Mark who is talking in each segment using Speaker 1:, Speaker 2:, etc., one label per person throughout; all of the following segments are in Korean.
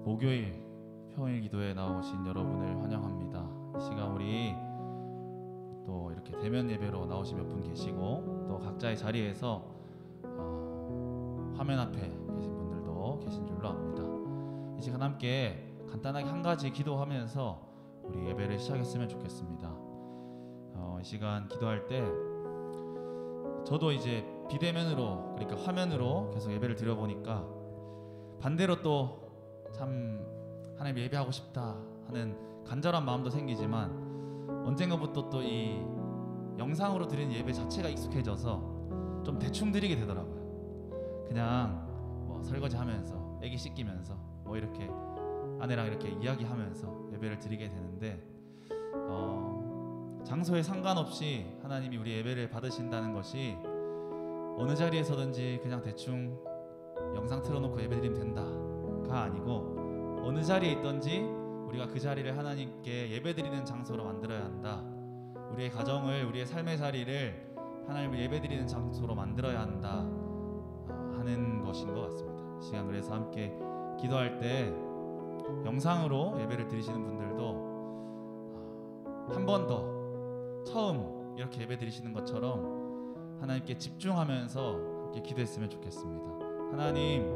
Speaker 1: 목요일 평일 기도에 나오신 여러분을 환영합니다. 이 시간 우리 또 이렇게 대면 예배로 나오신 몇 분 계시고 또 각자의 자리에서 화면 앞에 계신 분들도 계신 줄로 압니다. 이 시간 함께 간단하게 한 가지 기도하면서 우리 예배를 시작했으면 좋겠습니다. 이 시간 기도할 때 저도 이제 비대면으로, 그러니까 화면으로 계속 예배를 드려보니까 반대로 또 참 하나님 예배하고 싶다 하는 간절한 마음도 생기지만 언젠가부터 또 이 영상으로 드리는 예배 자체가 익숙해져서 좀 대충 드리게 되더라고요. 그냥 뭐 설거지 하면서 애기 씻기면서 뭐 이렇게 아내랑 이렇게 이야기하면서 예배를 드리게 되는데 장소에 상관없이 하나님이 우리 예배를 받으신다는 것이 어느 자리에서든지 그냥 대충 영상 틀어놓고 예배드리면 된다가 아니고 어느 자리에 있든지 우리가 그 자리를 하나님께 예배드리는 장소로 만들어야 한다. 우리의 가정을, 우리의 삶의 자리를 하나님을 예배드리는 장소로 만들어야 한다 하는 것인 것 같습니다. 이 시간 그래서 함께 기도할 때 영상으로 예배를 드리시는 분들도 한 번 더 처음 이렇게 예배 드리시는 것처럼 하나님께 집중하면서 함께 기도했으면 좋겠습니다. 하나님,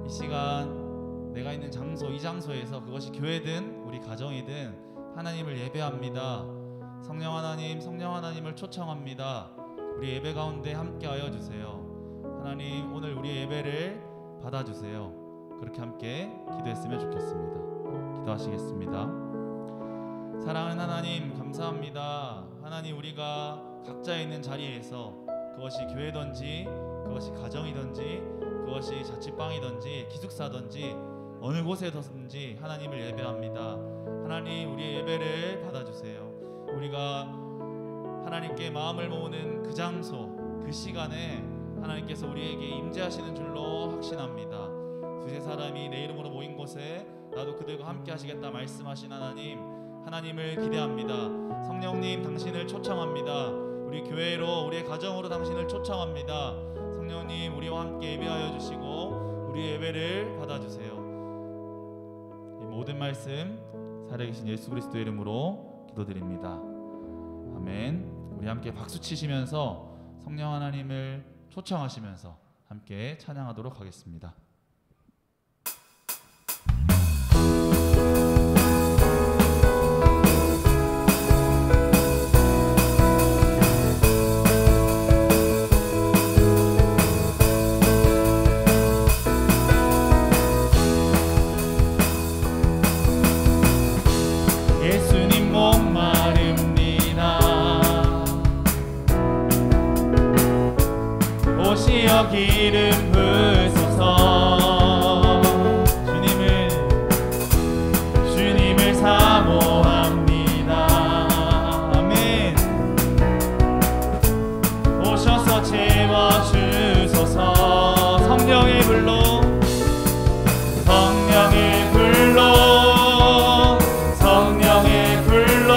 Speaker 1: 이 시간 내가 있는 장소, 이 장소에서 그것이 교회든 우리 가정이든 하나님을 예배합니다. 성령 하나님, 성령 하나님을 초청합니다. 우리 예배 가운데 함께하여 주세요. 하나님, 오늘 우리의 예배를 받아주세요. 그렇게 함께 기도했으면 좋겠습니다. 기도하시겠습니다. 사랑하는 하나님, 감사합니다. 하나님, 우리가 각자 있는 자리에서 그것이 교회든지 그것이 가정이든지 그것이 자취방이든지 기숙사든지 어느 곳에든지 하나님을 예배합니다. 하나님, 우리의 예배를 받아주세요. 우리가 하나님께 마음을 모으는 그 장소, 그 시간에 하나님께서 우리에게 임재하시는 줄로 확신합니다. 두세 사람이 내 이름으로 모인 곳에 나도 그들과 함께 하시겠다 말씀하신 하나님을 기대합니다. 성령님, 당신을 초청합니다. 우리 교회로, 우리의 가정으로 당신을 초청합니다. 성령님, 우리와 함께 예배하여 주시고 우리의 예배를 받아주세요. 이 모든 말씀 살아계신 예수 그리스도의 이름으로 기도드립니다. 아멘. 우리 함께 박수 치시면서 성령 하나님을 초청하시면서 함께 찬양하도록 하겠습니다.
Speaker 2: 기름 부으소서. 주님을 사모합니다. 아멘. 오셔서 채워주소서. 성령의 불로, 성령의 불로, 성령의 불로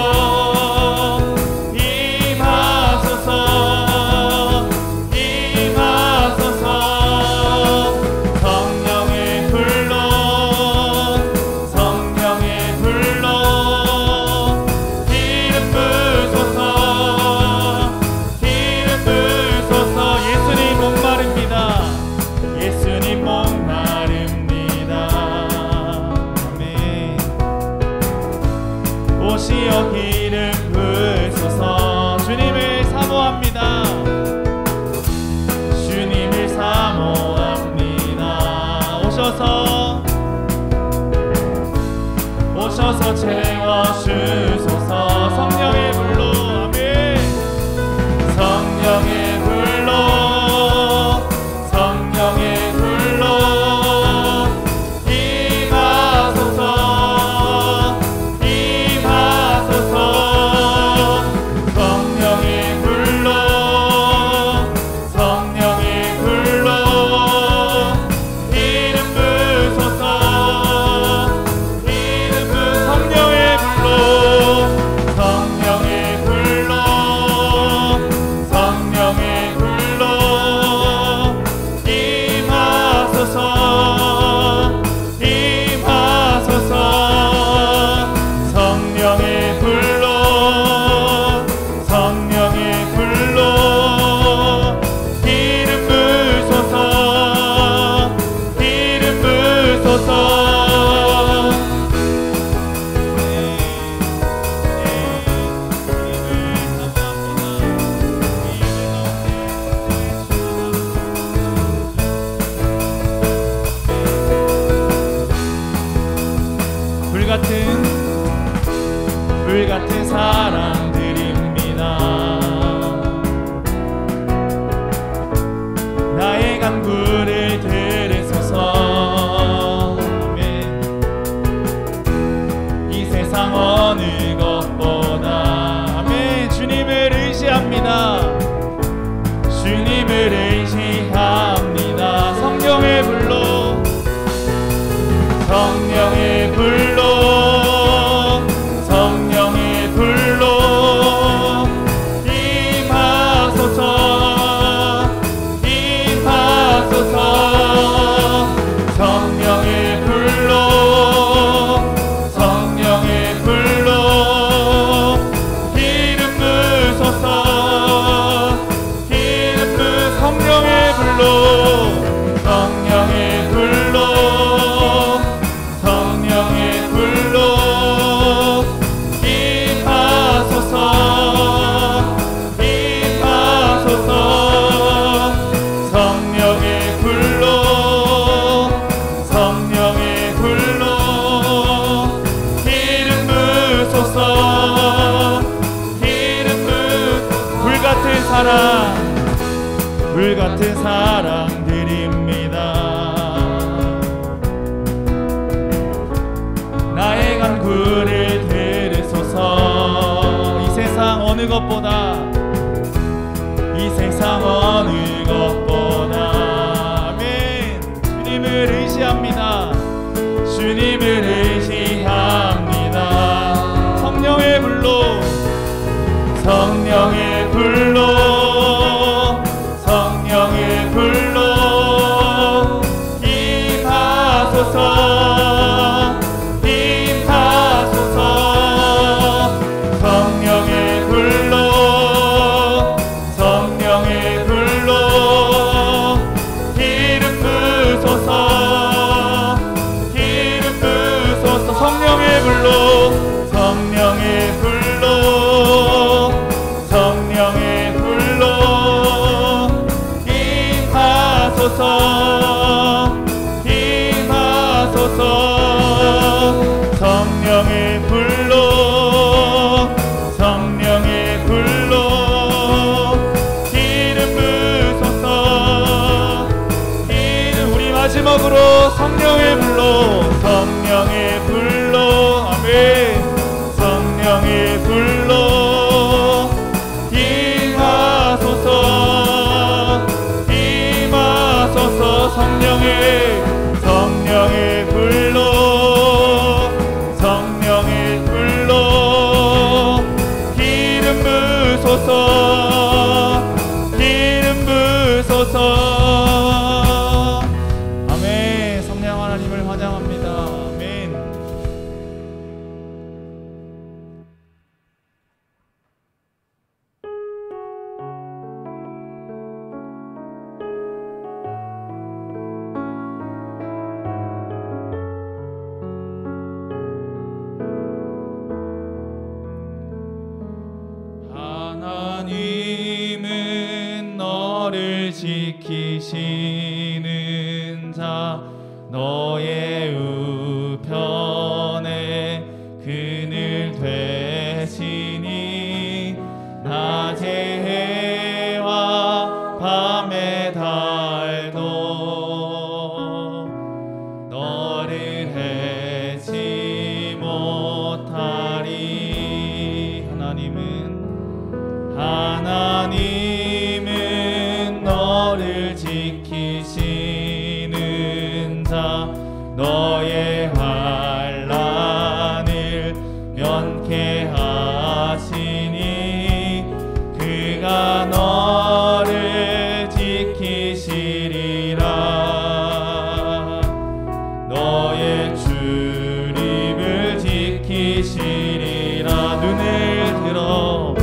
Speaker 2: 기름 부으소서. 주님을 사모합니다. 주님을 사모합니다. 오셔서 채워주소서. 성령의 불로, 아멘. 성령의 불로, 성령의 불로 성령의 어느 것보다 이 세상 어느 것보다 아멘. 주님을 의지합니다. 주님을 의지합니다. 성령의 불로 성령의 불로 성령의 불로 임하소서 임하소서 성령의 불로 성령의 불로 기름 부소서 기름 부소서 성령의 불로 성령의 불로 성령의 불로 임하소서 임하소서 성령의 불로 성령의 불로 기름 부소서 기름 우리 마지막으로 성령의 불로 성령의 불로 아멘 성령의 불로 임하소서 임하소서 성령의 불로 성령의 불로 기름 부소서 기름 부소서 아멘. 성령 하나님을 환영합니다. 아멘. 하나님은 너를 지키시는 자 너의 우편에 그늘 되시니 낮의 해와 밤의 달도 너를 해치 못하리 하나님은 너를 지키시는 자 너의 환난을 면케하시니 그가 너를 지키시리라 너의 출입을 지키시리라 눈을 들어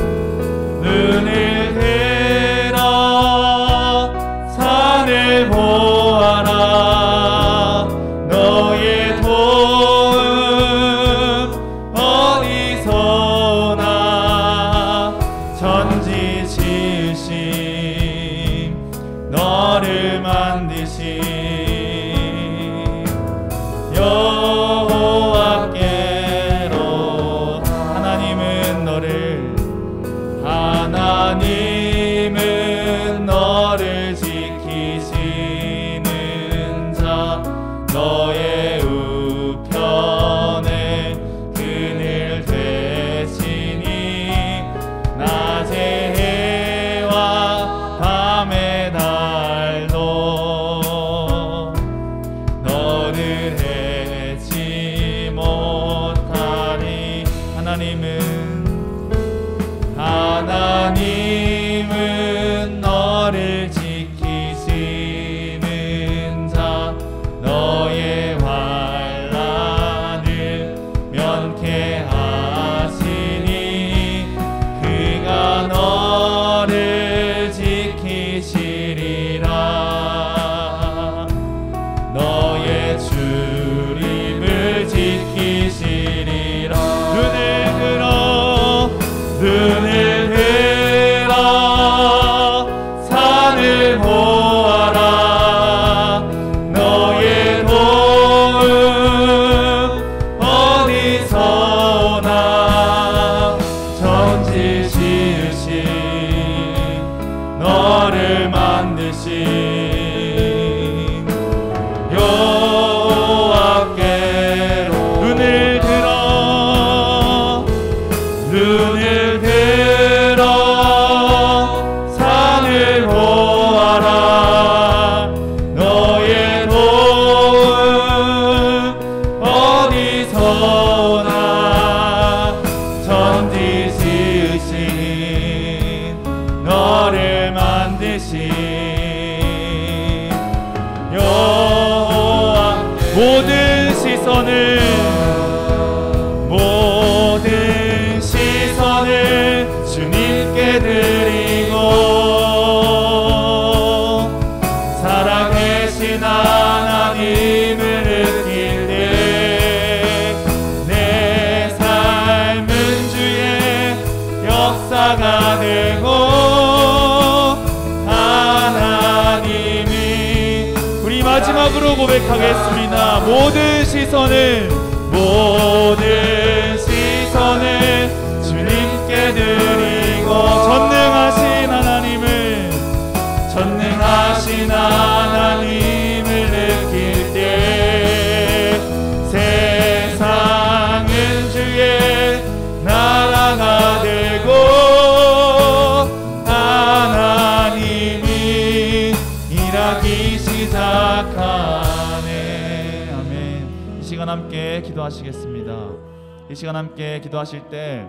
Speaker 2: 산을 보아라 너의 도 모든 시선을 주님께 드리고 살아계신 하나님을 느낄 때 내 삶은 주의 역사가 되고 하나님이 우리 마지막으로 고백하겠습니다. 모든 시선을 주님께 드리고 전능하신 하나님을 느낄 때 세상은 주의 나라가 되고 하나님이 일하기 시작하네.
Speaker 1: 아멘. 이 시간 함께 기도하시겠습니다. 이 시간 함께 기도하실 때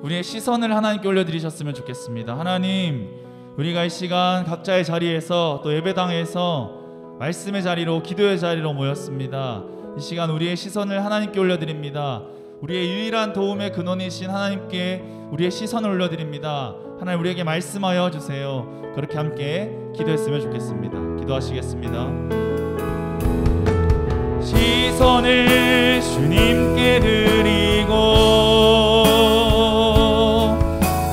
Speaker 1: 우리의 시선을 하나님께 올려드리셨으면 좋겠습니다. 하나님, 우리가 이 시간 각자의 자리에서 또 예배당에서 말씀의 자리로 기도의 자리로 모였습니다. 이 시간 우리의 시선을 하나님께 올려드립니다. 우리의 유일한 도움의 근원이신 하나님께 우리의 시선을 올려드립니다. 하나님, 우리에게 말씀하여 주세요. 그렇게 함께 기도했으면 좋겠습니다. 기도하시겠습니다.
Speaker 2: 시선을 주님께 드리고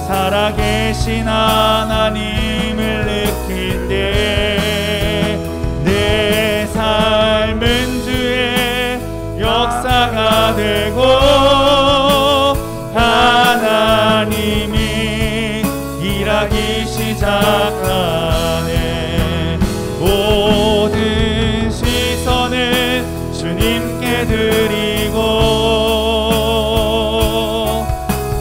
Speaker 2: 살아계신 하나님을 느낄 때 내 삶은 주의 역사가 되고 하나님이 일하기 시작하네. 모든 시선을 주님께 드리고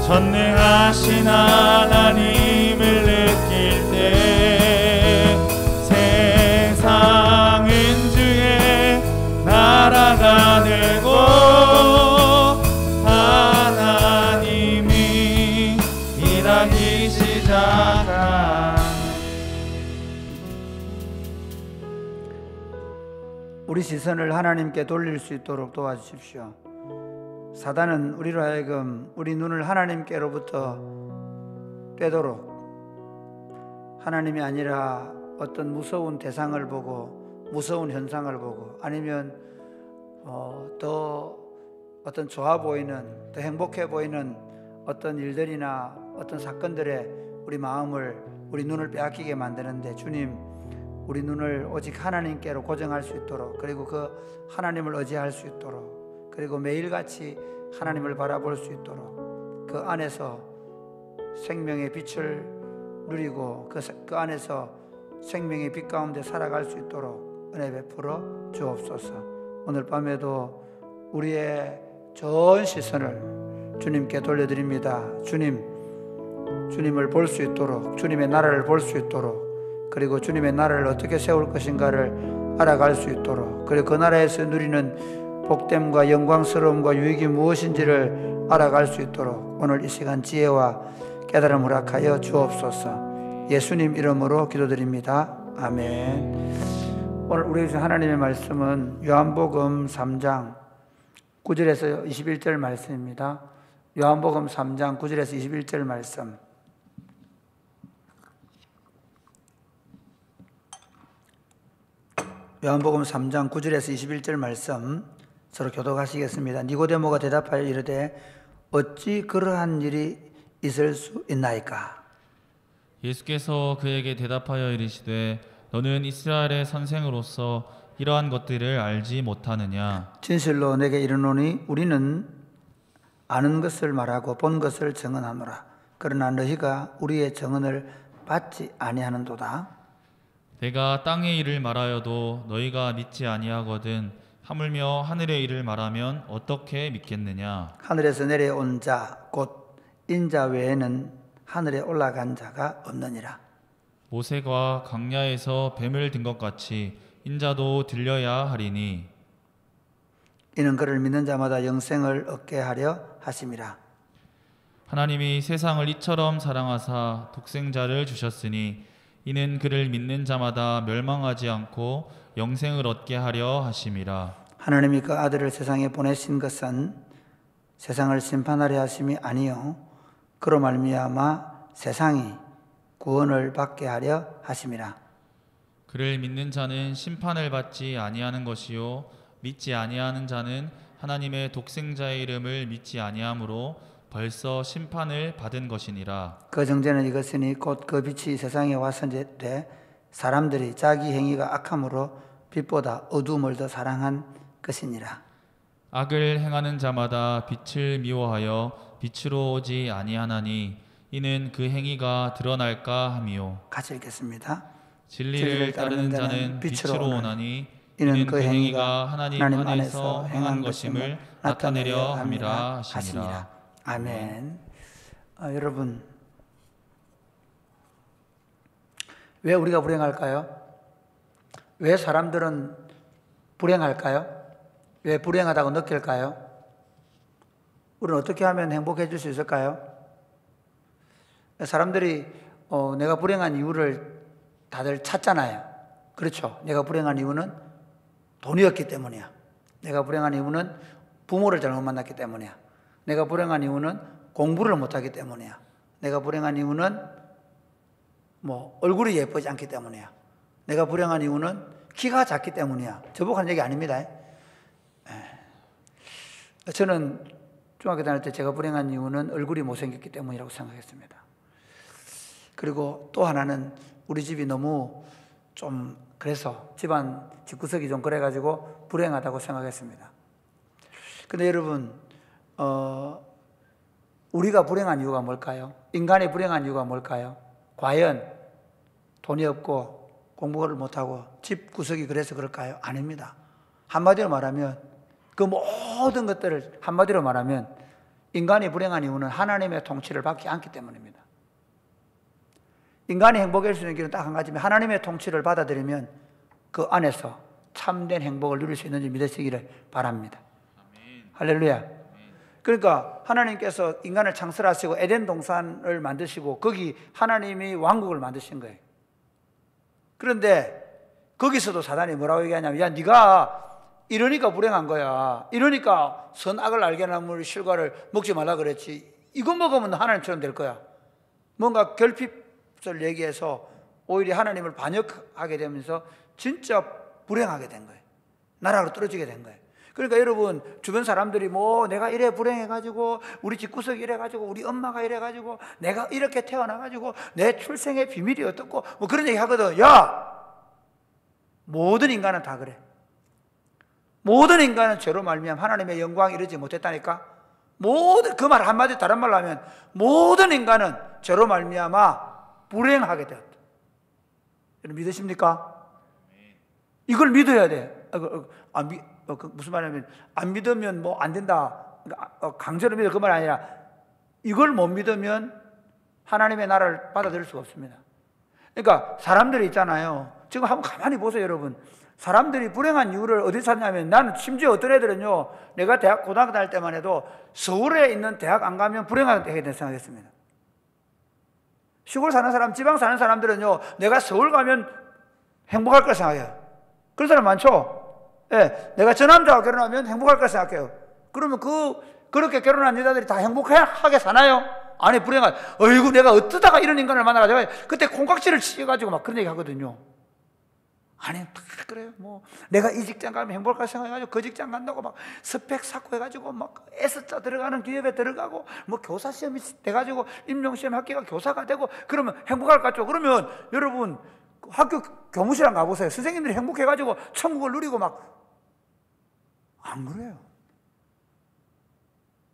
Speaker 2: 전능하신 하나님을 느낄 때 세상은 주의 나라가 되고 하나님이 일하기 시작하네.
Speaker 3: 우리 시선을 하나님께 돌릴 수 있도록 도와주십시오. 사단은 우리로 하여금 우리 눈을 하나님께로부터 빼도록 하나님이 아니라 어떤 무서운 대상을 보고 무서운 현상을 보고 아니면 더 어떤 좋아 보이는 더 행복해 보이는 어떤 일들이나 어떤 사건들에 우리 마음을 우리 눈을 빼앗기게 만드는데, 주님, 우리 눈을 오직 하나님께로 고정할 수 있도록, 그리고 그 하나님을 의지할 수 있도록, 그리고 매일같이 하나님을 바라볼 수 있도록 그 안에서 생명의 빛을 누리고 그 안에서 생명의 빛 가운데 살아갈 수 있도록 은혜 베풀어 주옵소서. 오늘 밤에도 우리의 전 시선을 주님께 돌려드립니다. 주님을 볼 수 있도록, 주님의 나라를 볼 수 있도록, 그리고 주님의 나라를 어떻게 세울 것인가를 알아갈 수 있도록, 그리고 그 나라에서 누리는 복됨과 영광스러움과 유익이 무엇인지를 알아갈 수 있도록 오늘 이 시간 지혜와 깨달음을 허락하여 주옵소서. 예수님 이름으로 기도드립니다. 아멘. 오늘 우리 하나님의 말씀은 요한복음 3장 9절에서 21절 말씀입니다. 요한복음 3장 9절에서 21절 말씀. 요한복음 3장 9절에서 21절 말씀 서로 교독하시겠습니다. 니고데모가 대답하여 이르되 어찌 그러한 일이 있을 수 있나이까?
Speaker 1: 예수께서 그에게 대답하여 이르시되 너는 이스라엘의 선생으로서 이러한 것들을 알지 못하느냐?
Speaker 3: 진실로 내게 이르노니 우리는 아는 것을 말하고 본 것을 증언하노라. 그러나 너희가 우리의 증언을 받지 아니하는도다.
Speaker 1: 내가 땅의 일을 말하여도 너희가 믿지 아니하거든 하물며 하늘의 일을 말하면 어떻게 믿겠느냐?
Speaker 3: 하늘에서 내려온 자 곧 인자 외에는 하늘에 올라간 자가 없느니라.
Speaker 1: 모세가 광야에서 뱀을 든 것 같이 인자도 들려야 하리니
Speaker 3: 이는 그를 믿는 자마다 영생을 얻게 하려 하심이라.
Speaker 1: 하나님이 세상을 이처럼 사랑하사 독생자를 주셨으니 이는 그를 믿는 자마다 멸망하지 않고 영생을 얻게 하려 하심이라.
Speaker 3: 하나님이 그 아들을 세상에 보내신 것은 세상을 심판하려 하심이 아니요 그로 말미암아 세상이 구원을 받게 하려 하심이라.
Speaker 1: 그를 믿는 자는 심판을 받지 아니하는 것이요 믿지 아니하는 자는 하나님의 독생자의 이름을 믿지 아니하므로 벌써 심판을 받은 것이니라.
Speaker 3: 그 정죄는 이것이니 곧 그 빛이 세상에 왔은데 사람들이 자기 행위가 악함으로 빛보다 어두움을 더 사랑한 것이니라.
Speaker 1: 악을 행하는 자마다 빛을 미워하여 빛으로 오지 아니하나니 이는 그 행위가 드러날까 함이요.
Speaker 3: 같이 읽겠습니다.
Speaker 1: 진리를 따르는 자는 빛으로 오나니 이는 그 행위가 하나님 안에서 행한 것임을 나타내려 함이라 하시니라.
Speaker 3: 아멘. 여러분, 왜 우리가 불행할까요? 왜 사람들은 불행할까요? 왜 불행하다고 느낄까요? 우리는 어떻게 하면 행복해질 수 있을까요? 사람들이 내가 불행한 이유를 다들 찾잖아요. 그렇죠? 내가 불행한 이유는 돈이었기 때문이야. 내가 불행한 이유는 부모를 잘못 만났기 때문이야. 내가 불행한 이유는 공부를 못하기 때문이야. 내가 불행한 이유는 얼굴이 예쁘지 않기 때문이야. 내가 불행한 이유는 키가 작기 때문이야. 저보고 하는 얘기 아닙니다. 저는 중학교 다닐 때 제가 불행한 이유는 얼굴이 못생겼기 때문이라고 생각했습니다. 그리고 또 하나는 우리 집이 너무 좀 그래서 집안 집구석이 좀 그래가지고 불행하다고 생각했습니다. 근데 여러분, 우리가 불행한 이유가 뭘까요? 인간이 불행한 이유가 뭘까요? 과연 돈이 없고 공부를 못하고 집구석이 그래서 그럴까요? 아닙니다. 한마디로 말하면 그 모든 것들을 한마디로 말하면 인간이 불행한 이유는 하나님의 통치를 받지 않기 때문입니다. 인간이 행복할 수 있는 길은 딱 한 가지면 하나님의 통치를 받아들이면 그 안에서 참된 행복을 누릴 수 있는지 믿으시기를 바랍니다.
Speaker 1: 아멘.
Speaker 3: 할렐루야. 그러니까 하나님께서 인간을 창설하시고 에덴 동산을 만드시고 거기 하나님이 왕국을 만드신 거예요. 그런데 거기서도 사단이 뭐라고 얘기하냐면 야 네가 이러니까 불행한 거야. 이러니까 선악을 알게 하는 나무 실과를 먹지 말라 그랬지. 이거 먹으면 하나님처럼 될 거야. 뭔가 결핍을 얘기해서 오히려 하나님을 반역하게 되면서 진짜 불행하게 된 거예요. 나락으로 떨어지게 된 거예요. 그러니까 여러분 주변 사람들이 내가 이래 불행해가지고 우리 집구석이 이래가지고 우리 엄마가 이래가지고 내가 이렇게 태어나가지고 내 출생의 비밀이 어떻고 그런 얘기 하거든. 야! 모든 인간은 다 그래. 모든 인간은 죄로 말미암아 하나님의 영광 이루지 못했다니까. 그 말 한마디 다른 말로 하면 모든 인간은 죄로 말미암아 불행하게 되었다. 여러분 믿으십니까? 이걸 믿어야 돼. 무슨 말이냐면 안 믿으면 안 된다. 강제로 믿어 그 말 아니라 이걸 못 믿으면 하나님의 나라를 받아들일 수가 없습니다. 그러니까 사람들이 있잖아요. 지금 한번 가만히 보세요, 여러분. 사람들이 불행한 이유를 어디서 찾냐면 나는 심지어 어떤 애들은요, 내가 고등학교 다닐 때만 해도 서울에 있는 대학 안 가면 불행하게 된다고 생각했습니다. 시골 사는 사람, 지방 사는 사람들은요, 내가 서울 가면 행복할 거라 생각해요. 그런 사람 많죠? 예, 내가 저 남자와 결혼하면 행복할 거라 생각해요. 그러면 그렇게 결혼한 여자들이 다 행복하게 사나요? 아니, 어이구, 내가 어쩌다가 이런 인간을 만나가지고, 그때 콩깍지를 치여가지고 막 그런 얘기 하거든요. 아니, 그래요. 내가 이 직장 가면 행복할 거라 생각해가지고 그 직장 간다고 막 스펙 쌓고 해가지고 막 S자 들어가는 기업에 들어가고 교사 시험이 돼가지고 임용시험 합격가 교사가 되고 그러면 행복할 것 같죠? 그러면 여러분, 학교 교무실에 가보세요. 선생님들이 행복해가지고 천국을 누리고 안 그래요.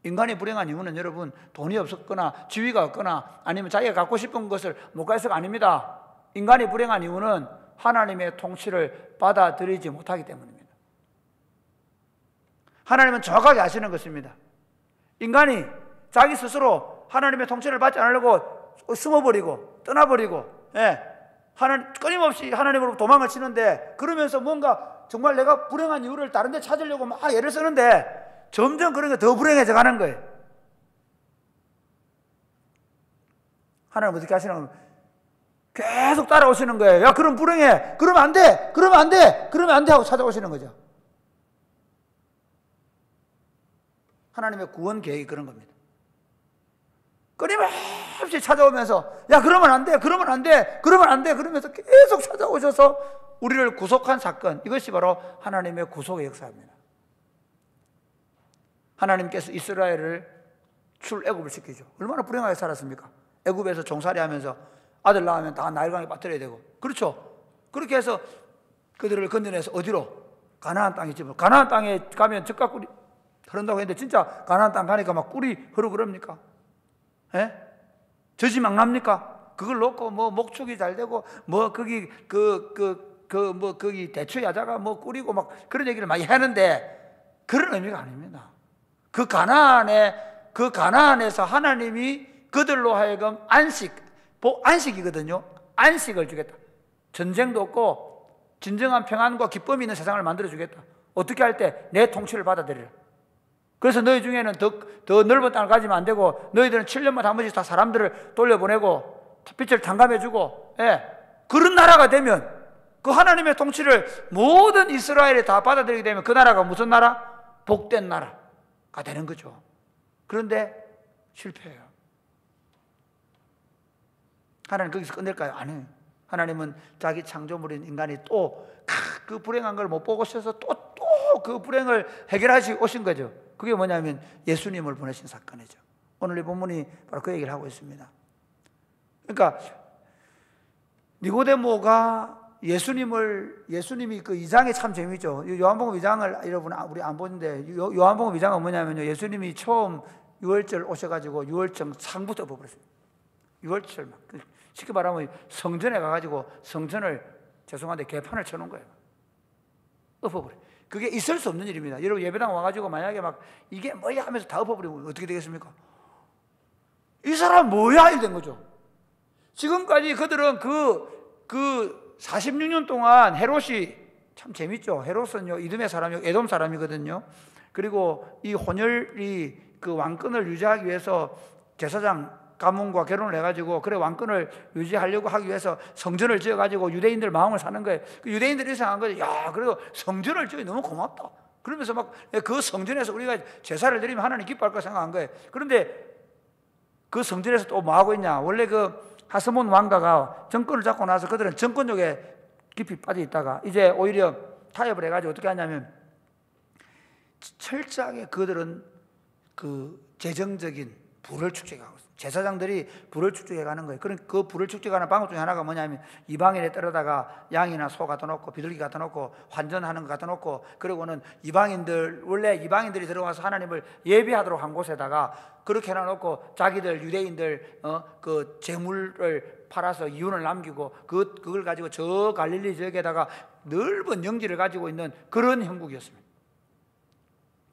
Speaker 3: 인간이 불행한 이유는 여러분 돈이 없었거나 지위가 없거나 아니면 자기가 갖고 싶은 것을 못 가서가 아닙니다. 인간이 불행한 이유는 하나님의 통치를 받아들이지 못하기 때문입니다. 하나님은 정확하게 아시는 것입니다. 인간이 자기 스스로 하나님의 통치를 받지 않으려고 숨어버리고 떠나버리고 끊임없이 하나님으로 도망을 치는데 그러면서 뭔가 정말 내가 불행한 이유를 다른 데 찾으려고 막 애를 쓰는데 점점 그런 게 더 불행해져 가는 거예요. 하나님 어떻게 하시냐면 계속 따라오시는 거예요. 야, 그럼 불행해. 그러면 안 돼. 그러면 안 돼. 그러면 안 돼 하고 찾아오시는 거죠. 하나님의 구원 계획이 그런 겁니다. 끊임없이 찾아오면서 야, 그러면 안 돼. 그러면 안 돼. 그러면 안 돼. 그러면서 계속 찾아오셔서 우리를 구속한 사건, 이것이 바로 하나님의 구속의 역사입니다. 하나님께서 이스라엘을 출애굽을 시키죠. 얼마나 불행하게 살았습니까? 애굽에서 종살이 하면서 아들 낳으면 다 나일강에 빠뜨려야 되고, 그렇죠? 그렇게 해서 그들을 건져내서 어디로? 가나안 땅에 집어. 가나안 땅에 가면 젖과 꿀이 흐른다고 했는데 진짜 가나안 땅 가니까 막 꿀이 흐르고 그럽니까? 예? 젖이 막 납니까? 그걸 놓고 뭐 목축이 잘 되고 뭐 거기 거기 대추 야자가 뭐 꿀이고 막 그런 얘기를 많이 하는데 그런 의미가 아닙니다. 그 가나안에서 하나님이 그들로 하여금 안식이거든요. 안식을 주겠다. 전쟁도 없고 진정한 평안과 기쁨이 있는 세상을 만들어 주겠다. 어떻게 할 때? 내 통치를 받아들이라. 그래서 너희 중에는 더 넓은 땅을 가지면 안 되고 너희들은 7년마다 한 번씩 다 사람들을 돌려보내고 빛을 탕감해주고, 예, 그런 나라가 되면, 그 하나님의 통치를 모든 이스라엘이 다 받아들이게 되면 그 나라가 무슨 나라? 복된 나라가 되는 거죠. 그런데 실패해요. 하나님 거기서 끝낼까요? 아니에요. 하나님은 자기 창조물인 인간이 또 그 불행한 걸 못 보고 싶어서 또 그 불행을 해결하시고 오신 거죠. 그게 뭐냐면 예수님을 보내신 사건이죠. 오늘 이 본문이 바로 그 얘기를 하고 있습니다. 그러니까 니고데모가 예수님이 그 2장이 참 재미있죠. 요한복음 2장을 여러분 우리 안 보는데, 요한복음 2장은 뭐냐면요, 예수님이 처음 6월절 오셔가지고 6월절 상부터 엎어버렸어요. 6월절 막 쉽게 말하면 성전에 가가지고 성전을, 죄송한데, 개판을 쳐놓은 거예요. 엎어버려. 그게 있을 수 없는 일입니다. 여러분 예배당 와가지고 만약에 막 이게 뭐야 하면서 다 엎어버리면 어떻게 되겠습니까? 이 사람 뭐야? 이래 된 거죠. 지금까지 그들은 그 46년 동안 헤롯이, 참 재밌죠. 헤롯은요, 이듬의 사람이요, 에돔 사람이거든요. 그리고 이 혼혈이 그 왕권을 유지하기 위해서 제사장 가문과 결혼을 해가지고, 그래 왕권을 유지하려고 하기 위해서 성전을 지어가지고 유대인들 마음을 사는 거예요. 그 유대인들이 생각한 거죠. 야, 그래도 성전을 지어 너무 고맙다. 그러면서 막 그 성전에서 우리가 제사를 드리면 하나님 기뻐할 거 생각한 거예요. 그런데 그 성전에서 또 뭐 하고 있냐? 원래 그 하스몬 왕가가 정권을 잡고 나서 그들은 정권욕에 깊이 빠져 있다가 이제 오히려 타협을 해가지고 어떻게 하냐면, 철저하게 그들은 그 재정적인 불을 축적하고 있어요. 제사장들이 불을 축적해가는 거예요. 그럼 그 불을 축적하는 방법 중에 하나가 뭐냐면, 이방인에 따르다가 양이나 소 갖다 놓고 비둘기 갖다 놓고 환전하는 거 갖다 놓고, 그리고는 원래 이방인들이 들어와서 하나님을 예배하도록 한 곳에다가 그렇게 해놔놓고 자기들 유대인들 그 재물을 팔아서 이윤을 남기고 그걸 가지고 저 갈릴리 지역에다가 넓은 영지를 가지고 있는 그런 형국이었습니다.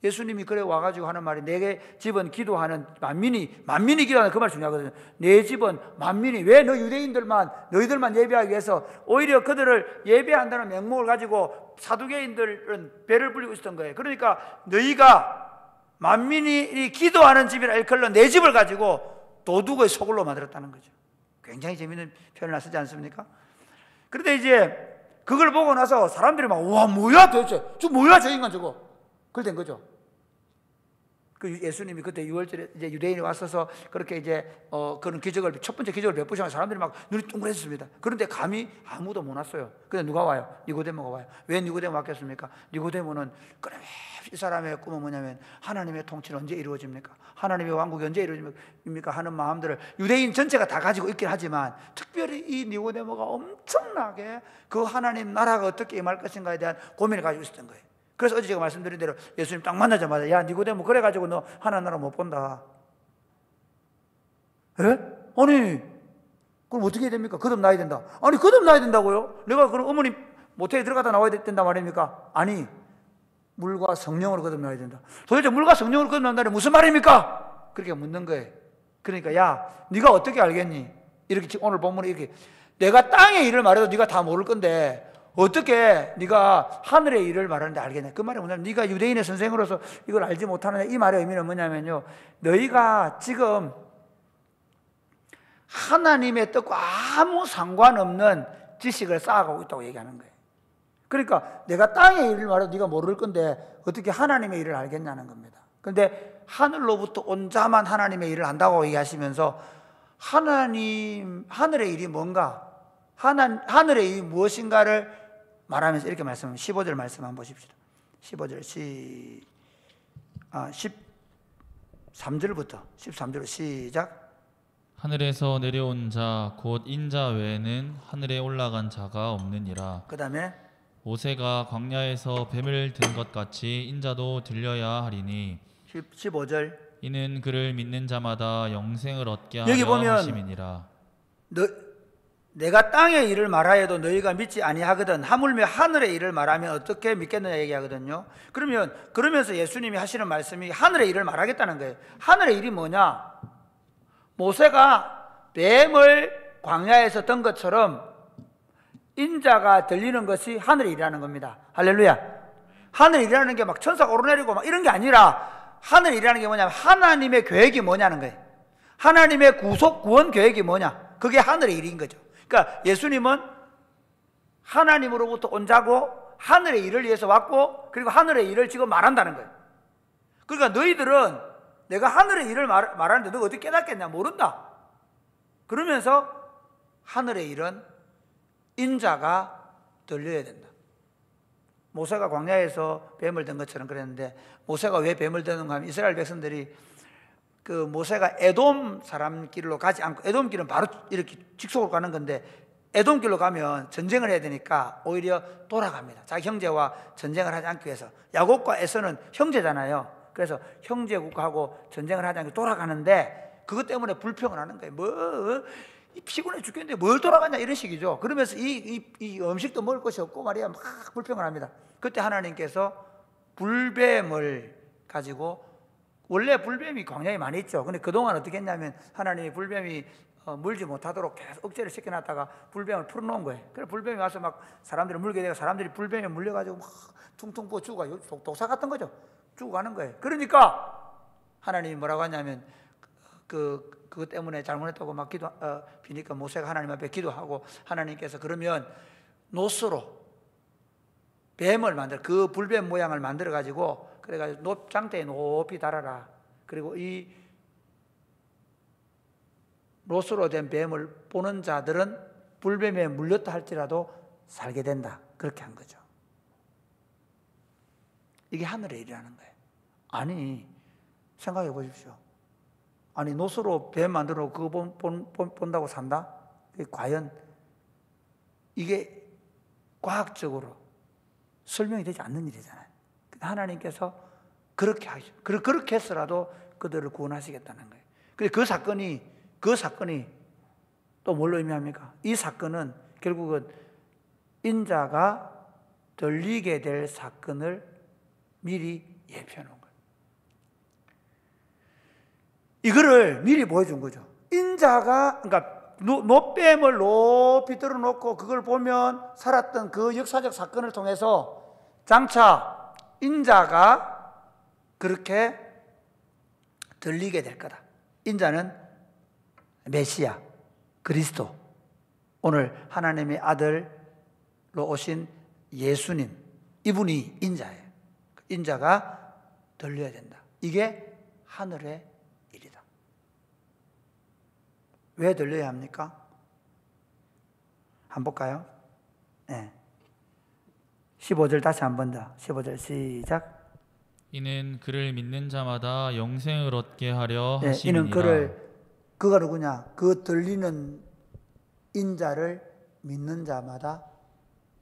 Speaker 3: 예수님이 그래 와가지고 하는 말이, 내 집은 기도하는 만민이 기도하는 그 말 중요하거든요. 내 집은 만민이, 왜 너희들만 예배하기 위해서, 오히려 그들을 예배한다는 명목을 가지고 사두개인들은 배를 불리고 있었던 거예요. 그러니까 너희가 만민이 기도하는 집이라 일컬러 내 집을 가지고 도둑의 소굴로 만들었다는 거죠. 굉장히 재미있는 표현을 쓰지 않습니까? 그런데 이제 그걸 보고 나서 사람들이 막, 와, 뭐야 도대체, 저 인간 저거, 그걸 된 거죠. 그 예수님이 그때 6월절에 이제 유대인이 왔어서 그렇게 이제 그런 첫 번째 기적을 베푸시면 사람들이 막 눈이 둥그랬습니다. 그런데 감히 아무도 못 왔어요. 근데 누가 와요? 니고데모가 와요. 왜 니고데모 왔겠습니까? 니고데모는 이 사람의 꿈은 뭐냐면, 하나님의 통치는 언제 이루어집니까? 하나님의 왕국이 언제 이루어집니까? 하는 마음들을 유대인 전체가 다 가지고 있긴 하지만, 특별히 이 니고데모가 엄청나게 그 하나님 나라가 어떻게 임할 것인가에 대한 고민을 가지고 있었던 거예요. 그래서 어제 제가 말씀드린 대로 예수님 딱 만나자마자, 야, 니고데모 그래가지고 너 하나님 나라 못 본다. 예? 아니, 그럼 어떻게 해야 됩니까? 거듭나야 된다. 아니, 거듭나야 된다고요? 내가 그럼 어머니 모텔에 들어가다 나와야 된다 말입니까? 아니, 물과 성령으로 거듭나야 된다. 도대체 물과 성령으로 거듭난다는 무슨 말입니까? 그렇게 묻는 거예요. 그러니까, 야, 네가 어떻게 알겠니? 이렇게 오늘 본문에 이렇게, 내가 땅의 일을 말해도 네가 다 모를 건데 어떻게 네가 하늘의 일을 말하는데 알겠냐? 그 말이 뭐냐면, 네가 유대인의 선생으로서 이걸 알지 못하느냐, 이 말의 의미는 뭐냐면요, 너희가 지금 하나님의 뜻과 아무 상관없는 지식을 쌓아가고 있다고 얘기하는 거예요. 그러니까 내가 땅의 일을 말해도 네가 모를 건데 어떻게 하나님의 일을 알겠냐는 겁니다. 그런데 하늘로부터 온 자만 하나님의 일을 한다고 얘기하시면서 하늘의 일이 뭔가, 하늘의 일이 무엇인가를 말하면서 이렇게 말씀합니다. 15절 말씀 한번 보십시오. 15절 13절로 시작.
Speaker 1: 하늘에서 내려온 자 곧 인자 외에는 하늘에 올라간 자가 없느니라.
Speaker 3: 그 다음에
Speaker 1: 모세가 광야에서 뱀을 든 것 같이 인자도 들려야 하리니
Speaker 3: 15절
Speaker 1: 이는 그를 믿는 자마다 영생을 얻게 하려
Speaker 3: 여기 보면
Speaker 1: 하심이니라.
Speaker 3: 내가 땅의 일을 말하여도 너희가 믿지 아니하거든 하물며 하늘의 일을 말하면 어떻게 믿겠느냐 얘기하거든요. 그러면서 예수님이 하시는 말씀이 하늘의 일을 말하겠다는 거예요. 하늘의 일이 뭐냐? 모세가 뱀을 광야에서 든 것처럼 인자가 들리는 것이 하늘의 일이라는 겁니다. 할렐루야. 하늘의 일이라는 게 막 천사가 오르내리고 막 이런 게 아니라 하늘의 일이라는 게 뭐냐면 하나님의 계획이 뭐냐는 거예요. 하나님의 구원 계획이 뭐냐? 그게 하늘의 일인 거죠. 그러니까 예수님은 하나님으로부터 온 자고 하늘의 일을 위해서 왔고 그리고 하늘의 일을 지금 말한다는 거예요. 그러니까 너희들은 내가 하늘의 일을 말하는데 너가 어떻게 깨닫겠냐? 모른다. 그러면서 하늘의 일은 인자가 들려야 된다. 모세가 광야에서 뱀을 든 것처럼 그랬는데 모세가 왜 뱀을 드는가 하면 이스라엘 백성들이 그 모세가 에돔 사람 길로 가지 않고 에돔 길은 바로 이렇게 직속으로 가는 건데 에돔 길로 가면 전쟁을 해야 되니까 오히려 돌아갑니다. 자기 형제와 전쟁을 하지 않기 위해서. 야곱과 에서는 형제잖아요. 그래서 형제국하고 전쟁을 하지 않고 돌아가는데 그것 때문에 불평을 하는 거예요. 피곤해 죽겠는데 뭘 돌아가냐 이런 식이죠. 그러면서 이 음식도 먹을 것이 없고 말이야 막 불평을 합니다. 그때 하나님께서 불뱀을 가지고 원래 불뱀이 광야에 많이 있죠. 근데 그동안 어떻게 했냐면 하나님이 불뱀이 물지 못하도록 계속 억제를 시켜놨다가 불뱀을 풀어놓은 거예요. 그래서 불뱀이 와서 막 사람들을 물게 되고 사람들이 불뱀에 물려가지고 막 퉁퉁 부어 죽어가요. 독사 같은 거죠. 죽어가는 거예요. 그러니까 하나님이 뭐라고 하냐면 그것 때문에 잘못했다고 막 비니까 모세가 하나님 앞에 기도하고 하나님께서 그러면 노스로 뱀을 만들어 그 불뱀 모양을 만들어 가지고 그래가지고 장대에 높이 달아라. 그리고 이 노스로 된 뱀을 보는 자들은 불뱀에 물렸다 할지라도 살게 된다. 그렇게 한 거죠. 이게 하늘의 일이라는 거예요. 아니 생각해 보십시오. 아니 노스로 뱀 만들어 그거 본다고 산다? 과연 이게 과학적으로 설명이 되지 않는 일이잖아요. 하나님께서 그렇게 하시죠. 그렇게 해서라도 그들을 구원하시겠다는 거예요. 근데 그 사건이 또 뭘로 의미합니까? 이 사건은 결국은 인자가 들리게 될 사건을 미리 예표해 놓은 거예요. 이거를 미리 보여준 거죠. 인자가 그러니까 노뱀을 높이 들어놓고 그걸 보면 살았던 그 역사적 사건을 통해서 장차 인자가 그렇게 들리게 될 거다. 인자는 메시아, 그리스도, 오늘 하나님의 아들로 오신 예수님, 이분이 인자예요. 인자가 들려야 된다. 이게 하늘의 일이다. 왜 들려야 합니까? 한번 볼까요? 네. 15절 다시 한 번 더. 15절 시작.
Speaker 1: 이는 그를 믿는 자마다 영생을 얻게 하려
Speaker 3: 네,
Speaker 1: 하심이니라.
Speaker 3: 이는 그가 누구냐? 그 들리는 인자를 믿는 자마다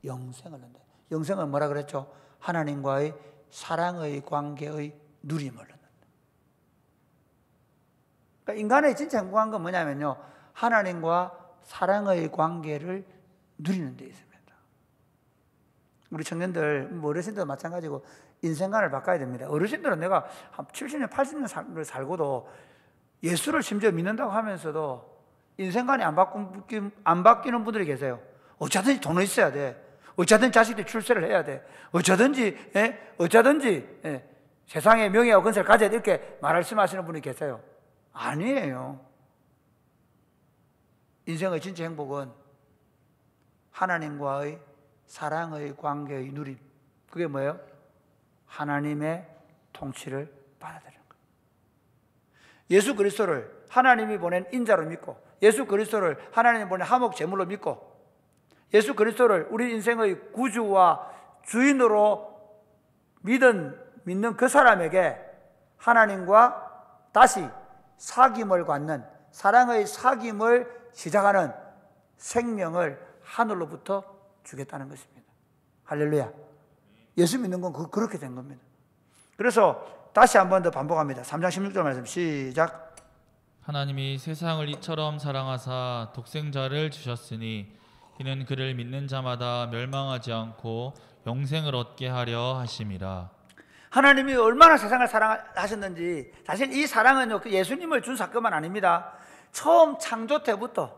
Speaker 3: 영생을 얻는다. 영생은 뭐라 그랬죠? 하나님과의 사랑의 관계의 누림을 얻는다. 그러니까 인간의 진짜 행복한 건 뭐냐면요, 하나님과 사랑의 관계를 누리는 데 있습니다. 우리 청년들, 어르신들도 마찬가지고 인생관을 바꿔야 됩니다. 어르신들은 내가 한 70년, 80년 살고도 예수를 심지어 믿는다고 하면서도 인생관이 안 바뀌는 분들이 계세요. 어쩌든지 돈은 있어야 돼. 어쩌든지 자식들이 출세를 해야 돼. 어쩌든지 세상의 명예와 건설을 가져야 돼. 이렇게 말씀하시는 분이 계세요. 아니에요. 인생의 진짜 행복은 하나님과의 사랑의 관계의 누림. 그게 뭐예요? 하나님의 통치를 받아들이는 거예요. 예수 그리스도를 하나님이 보낸 인자로 믿고, 예수 그리스도를 하나님이 보낸 화목 제물로 믿고, 예수 그리스도를 우리 인생의 구주와 주인으로 믿는 그 사람에게 하나님과 다시 사귐을 갖는, 사랑의 사귐을 시작하는 생명을 하늘로부터 주겠다는 것입니다. 할렐루야. 예수 믿는 건 그렇게 된 겁니다. 그래서 다시 한 번 더 반복합니다. 3장 16절 말씀 시작.
Speaker 1: 하나님이 세상을 이처럼 사랑하사 독생자를 주셨으니 이는 그를 믿는 자마다 멸망하지 않고 영생을 얻게 하려 하심이라.
Speaker 3: 하나님이 얼마나 세상을 사랑하셨는지, 사실 이 사랑은요, 그 예수님을 준 사건만 아닙니다. 처음 창조 때부터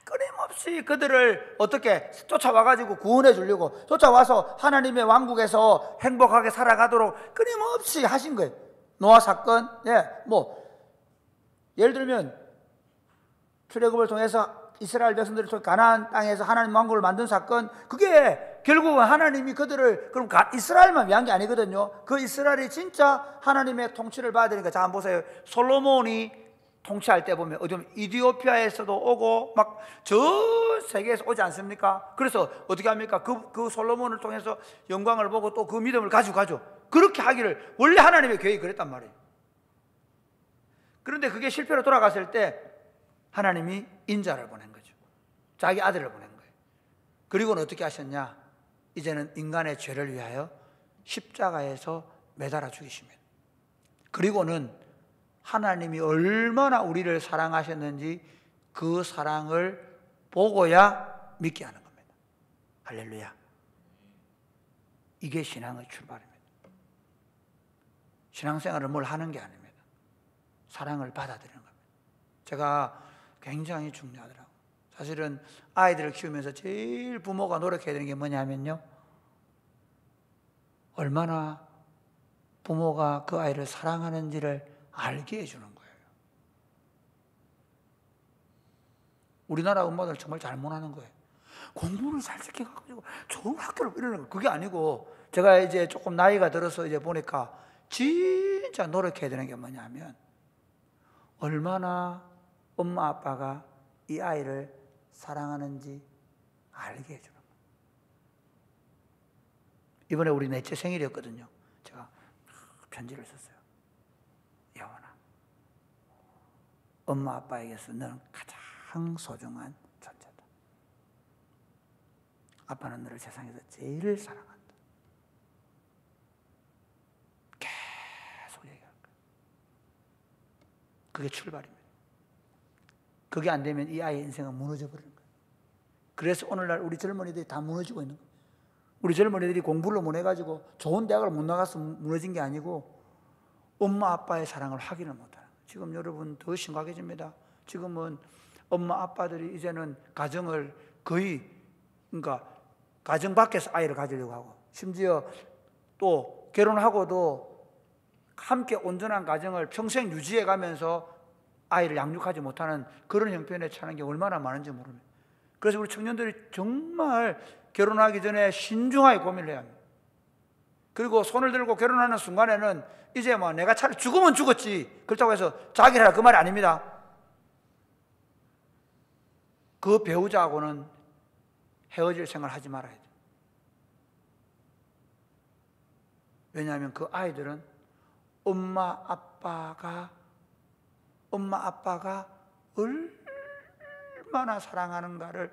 Speaker 3: 끊임없이 그들을 어떻게 쫓아와가지고 구원해 주려고, 쫓아와서 하나님의 왕국에서 행복하게 살아가도록 끊임없이 하신 거예요. 노아 사건, 예를 들면 출애굽을 통해서 이스라엘 백성들을 통해 가나안 땅에서 하나님 왕국을 만든 사건, 그게 결국은 하나님이 그들을 그럼 이스라엘만 위한 게 아니거든요. 그 이스라엘이 진짜 하나님의 통치를 받으니까, 자 한번 보세요. 솔로몬이 통치할 때 보면 어디 보면 이디오피아에서도 오고 막 저 세계에서 오지 않습니까? 그래서 어떻게 합니까? 그 솔로몬을 통해서 영광을 보고 또 그 믿음을 가지고 가죠. 그렇게 하기를 원래 하나님의 계획이 그랬단 말이에요. 그런데 그게 실패로 돌아갔을 때 하나님이 인자를 보낸 거죠. 자기 아들을 보낸 거예요. 그리고는 어떻게 하셨냐? 이제는 인간의 죄를 위하여 십자가에서 매달아 죽이십니다. 그리고는 하나님이 얼마나 우리를 사랑하셨는지 그 사랑을 보고야 믿게 하는 겁니다. 할렐루야. 이게 신앙의 출발입니다. 신앙생활을 뭘 하는 게 아닙니다. 사랑을 받아들이는 겁니다. 제가 굉장히 중요하더라고요. 사실은 아이들을 키우면서 제일 부모가 노력해야 되는 게 뭐냐면요, 얼마나 부모가 그 아이를 사랑하는지를 알게 해주는 거예요. 우리나라 엄마들 정말 잘못하는 거예요. 공부를 잘 시켜가지고 좋은 학교를 이러는 거. 그게 아니고, 제가 이제 조금 나이가 들어서 이제 보니까 진짜 노력해야 되는 게 뭐냐면, 얼마나 엄마 아빠가 이 아이를 사랑하는지 알게 해주는 거예요. 이번에 우리 넷째 생일이었거든요. 제가 편지를 썼어요. 여원아, 엄마 아빠에게서 너는 가장 소중한 존재다. 아빠는 너를 세상에서 제일 사랑한다. 계속 얘기할 거예요. 그게 출발입니다. 그게 안 되면 이 아이의 인생은 무너져 버리는 거예요. 그래서 오늘날 우리 젊은이들이 다 무너지고 있는 거예요. 우리 젊은이들이 공부를 못 해가지고 좋은 대학을 못 나가서 무너진 게 아니고 엄마 아빠의 사랑을 확인을 못하는 거예요. 지금 여러분 더 심각해집니다. 지금은 엄마 아빠들이 이제는 가정을 거의, 그러니까 가정 밖에서 아이를 가지려고 하고, 심지어 또 결혼하고도 함께 온전한 가정을 평생 유지해 가면서 아이를 양육하지 못하는 그런 형편에 처하는 게 얼마나 많은지 모릅니다. 그래서 우리 청년들이 정말 결혼하기 전에 신중하게 고민을 해야 합니다. 그리고 손을 들고 결혼하는 순간에는 이제 뭐 내가 차라리 죽으면 죽었지, 그렇다고 해서 자기를 하라 그 말이 아닙니다. 그 배우자하고는 헤어질 생각을 하지 말아야 돼요. 왜냐하면 그 아이들은 엄마 아빠가 얼마나 사랑하는가를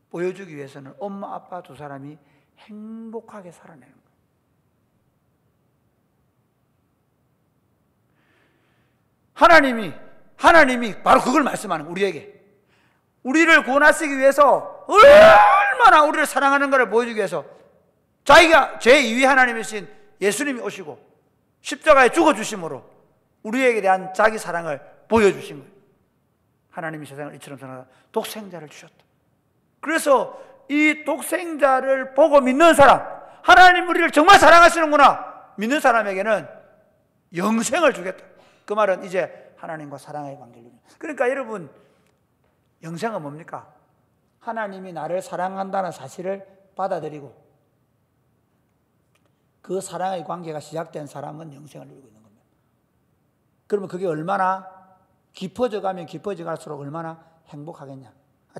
Speaker 3: 보여주기 위해서는 엄마 아빠 두 사람이 행복하게 살아내는 거예요. 하나님이 바로 그걸 말씀하는 거예요. 우리를 구원하시기 위해서 얼마나 우리를 사랑하는가를 보여주기 위해서 자기가 제2위 하나님이신 예수님이 오시고 십자가에 죽어주심으로 우리에게 대한 자기 사랑을 보여주신 거예요. 하나님이 세상을 이처럼 사랑하사 독생자를 주셨다. 그래서 이 독생자를 보고 믿는 사람, 하나님 우리를 정말 사랑하시는구나 믿는 사람에게는 영생을 주겠다. 그 말은 이제 하나님과 사랑의 관계를. 그러니까 여러분, 영생은 뭡니까? 하나님이 나를 사랑한다는 사실을 받아들이고 그 사랑의 관계가 시작된 사람은 영생을 누리고 있는 겁니다. 그러면 그게 얼마나 깊어져 가면 깊어져 갈수록 얼마나 행복하겠냐.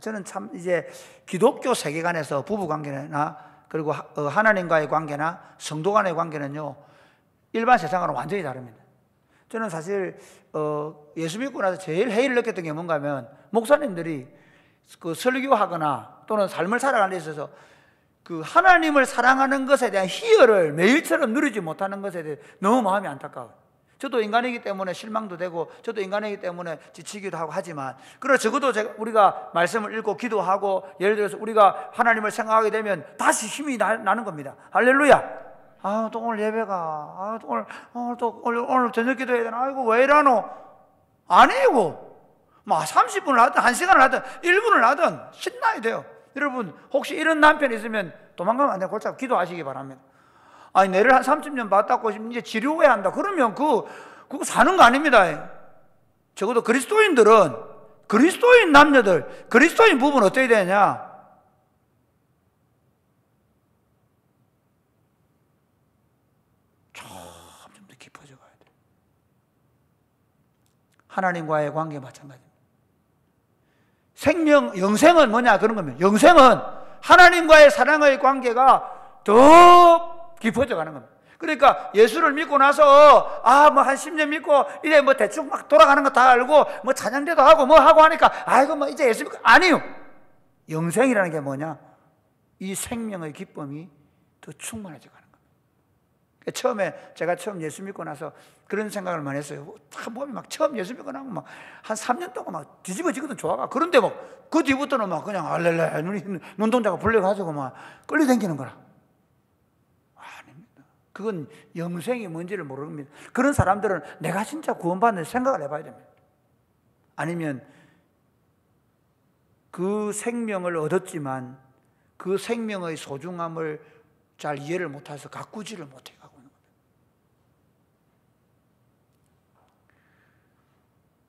Speaker 3: 저는 참 이제 기독교 세계관에서 부부 관계나 그리고 하나님과의 관계나 성도 간의 관계는요, 일반 세상과는 완전히 다릅니다. 저는 사실 예수 믿고 나서 제일 해이를 느꼈던 게 뭔가 하면, 목사님들이 그 설교하거나 또는 삶을 살아가는 데 있어서 그 하나님을 사랑하는 것에 대한 희열을 매일처럼 누리지 못하는 것에 대해 너무 마음이 안타까워요. 저도 인간이기 때문에 실망도 되고, 저도 인간이기 때문에 지치기도 하고 하지만, 그러나 적어도 우리가 말씀을 읽고 기도하고, 예를 들어서 우리가 하나님을 생각하게 되면 다시 힘이 나는 겁니다. 할렐루야. 또 오늘 예배가, 오늘 저녁 기도해야 되나? 아이고, 왜 이러노? 아니고, 30분을 하든 1시간을 하든 1분을 하든 신나야 돼요. 여러분, 혹시 이런 남편 있으면 도망가면 안 돼요. 골짝 기도하시기 바랍니다. 아니, 내를 한 30년 봤다고 이제 치료해야 한다. 그러면 그거 사는 거 아닙니다. 적어도 그리스도인들은, 그리스도인 남녀들, 그리스도인 부부는 어떻게 되냐? 점점 더 깊어져 가야 돼. 하나님과의 관계 마찬가지입니다. 영생은 뭐냐? 그런 겁니다. 영생은 하나님과의 사랑의 관계가 더 깊어져 가는 겁니다. 그러니까 예수를 믿고 나서 한 10년 믿고 이제 대충 막 돌아가는 거 다 알고 찬양대도 하고 하고 하니까 이제 예수 믿고, 아니요. 영생이라는 게 뭐냐? 이 생명의 기쁨이 더 충만해져 가는 겁니다. 제가 처음 예수 믿고 나서 그런 생각을 많이 했어요. 몸이 처음 예수 믿고 나면 한 3년 동안 뒤집어지거든, 좋아가. 그런데 그 뒤부터는 그냥 알렐레 눈동자가 불려가지고 끌려다니는 거라. 아닙니다. 그건 영생이 뭔지를 모릅니다. 그런 사람들은 내가 진짜 구원받는 생각을 해봐야 됩니다. 아니면 그 생명을 얻었지만 그 생명의 소중함을 잘 이해를 못해서 가꾸지를 못해 가고 있는 겁니다.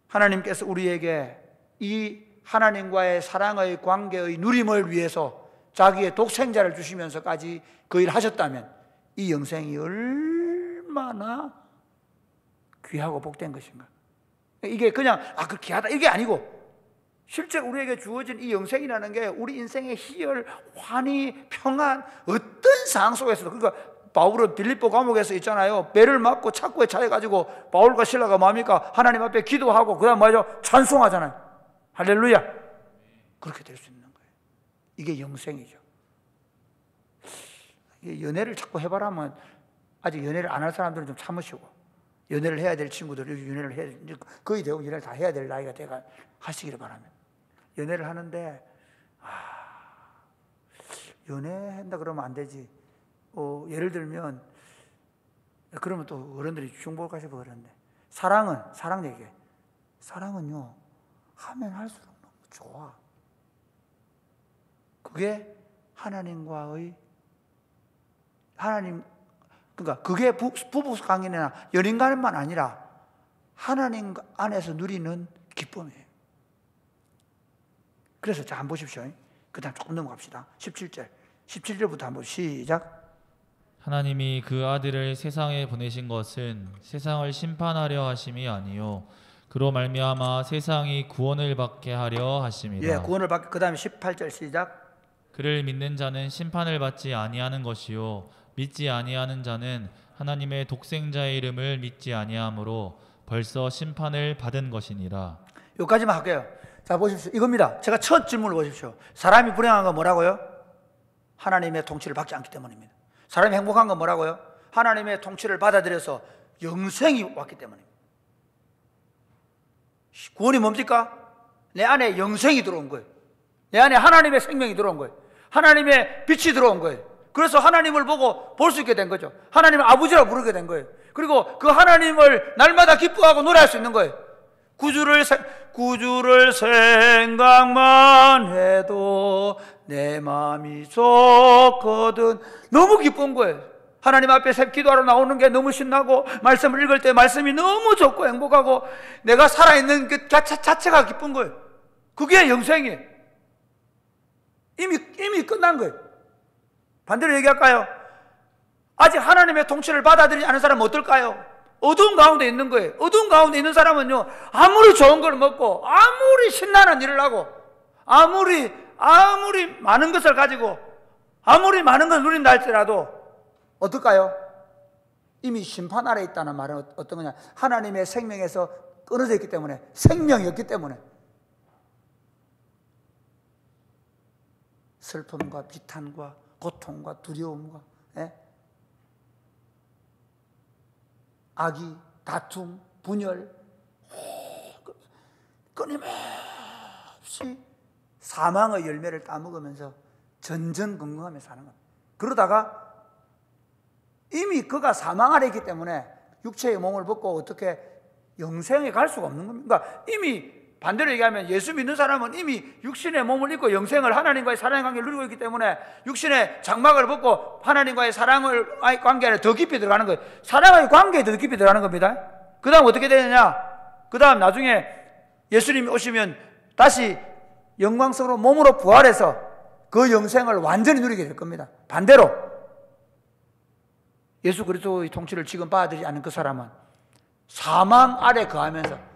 Speaker 3: 하나님께서 우리에게 이 하나님과의 사랑의 관계의 누림을 위해서 자기의 독생자를 주시면서까지 그 일을 하셨다면 이 영생이 얼마나 귀하고 복된 것인가. 이게 그냥 그 귀하다 이게 아니고, 실제 우리에게 주어진 이 영생이라는 게 우리 인생의 희열, 환희, 평안, 어떤 상황 속에서도, 그러니까 바울은 빌립보 감옥에서 있잖아요. 배를 맞고 착고에 차여가지고 바울과 실라가 뭡니까? 하나님 앞에 기도하고 그다음 뭐죠? 찬송하잖아요. 할렐루야. 그렇게 될 수 있는 거예요. 이게 영생이죠. 연애를 자꾸 해봐라면, 아직 연애를 안 할 사람들은 좀 참으시고, 연애를 해야 될 친구들이 연애를 해야, 거의 대부분 연애를 다 해야 될 나이가 돼가 하시기를 바랍니다. 연애를 하는데 연애한다 그러면 안 되지. 예를 들면, 그러면 또 어른들이 중복하시고 그러는데, 사랑 얘기해. 사랑은요, 하면 할수록 너무 좋아. 그게 그러니까 그게 부부 관계나 연인 간만 아니라 하나님 안에서 누리는 기쁨이에요. 그래서 자, 한번 보십시오. 그 다음 조금 넘어갑시다. 17절부터 한번 시작.
Speaker 1: 하나님이 그 아들을 세상에 보내신 것은 세상을 심판하려 하심이 아니요 그로 말미암아 세상이 구원을 받게 하려 하심이라.
Speaker 3: 예, 구원을 받게. 그 다음에 18절 시작.
Speaker 1: 그를 믿는 자는 심판을 받지 아니하는 것이요 믿지 아니하는 자는 하나님의 독생자의 이름을 믿지 아니하므로 벌써 심판을 받은 것이니라.
Speaker 3: 여기까지만 할게요. 자, 보십시오. 이겁니다. 제가 첫 질문을 보십시오. 사람이 불행한 건 뭐라고요? 하나님의 통치를 받지 않기 때문입니다. 사람이 행복한 건 뭐라고요? 하나님의 통치를 받아들여서 영생이 왔기 때문입니다. 구원이 뭡니까? 내 안에 영생이 들어온 거예요. 내 안에 하나님의 생명이 들어온 거예요. 하나님의 빛이 들어온 거예요. 그래서 하나님을 보고 볼 수 있게 된 거죠. 하나님을 아버지라고 부르게 된 거예요. 그리고 그 하나님을 날마다 기뻐하고 노래할 수 있는 거예요. 구주를 생각만 해도 내 마음이 좋거든. 너무 기쁜 거예요. 하나님 앞에 기도하러 나오는 게 너무 신나고, 말씀을 읽을 때 말씀이 너무 좋고 행복하고, 내가 살아있는 그 자체가 기쁜 거예요. 그게 영생이에요. 이미 끝난 거예요. 반대로 얘기할까요? 아직 하나님의 통치를 받아들이지 않은 사람은 어떨까요? 어두운 가운데 있는 거예요. 어두운 가운데 있는 사람은요, 아무리 좋은 걸 먹고, 아무리 신나는 일을 하고, 아무리 많은 것을 가지고, 아무리 많은 걸 누린다 할지라도 어떨까요? 이미 심판 아래 있다는 말은 어떤 거냐? 하나님의 생명에서 끊어져 있기 때문에, 생명이 없기 때문에 슬픔과 비탄과 고통과 두려움과 악의, 다툼, 분열, 끊임없이 사망의 열매를 따먹으면서 전전긍긍하며 사는 겁니다. 그러다가 이미 그가 사망 아래 있기 때문에 육체의 몸을 벗고 어떻게 영생에 갈 수가 없는 겁니다. 그러니까 이미 반대로 얘기하면 예수 믿는 사람은 이미 육신의 몸을 입고 영생을 하나님과의 사랑의 관계를 누리고 있기 때문에 육신의 장막을 벗고 하나님과의 사랑을 관계 안에 더 깊이 들어가는 거예요. 사랑의 관계에 더 깊이 들어가는 겁니다. 그 다음 어떻게 되느냐? 그 다음 나중에 예수님이 오시면 다시 영광스러운 몸으로 부활해서 그 영생을 완전히 누리게 될 겁니다. 반대로 예수 그리스도의 통치를 지금 받아들이지 않은 그 사람은 사망 아래 거하면서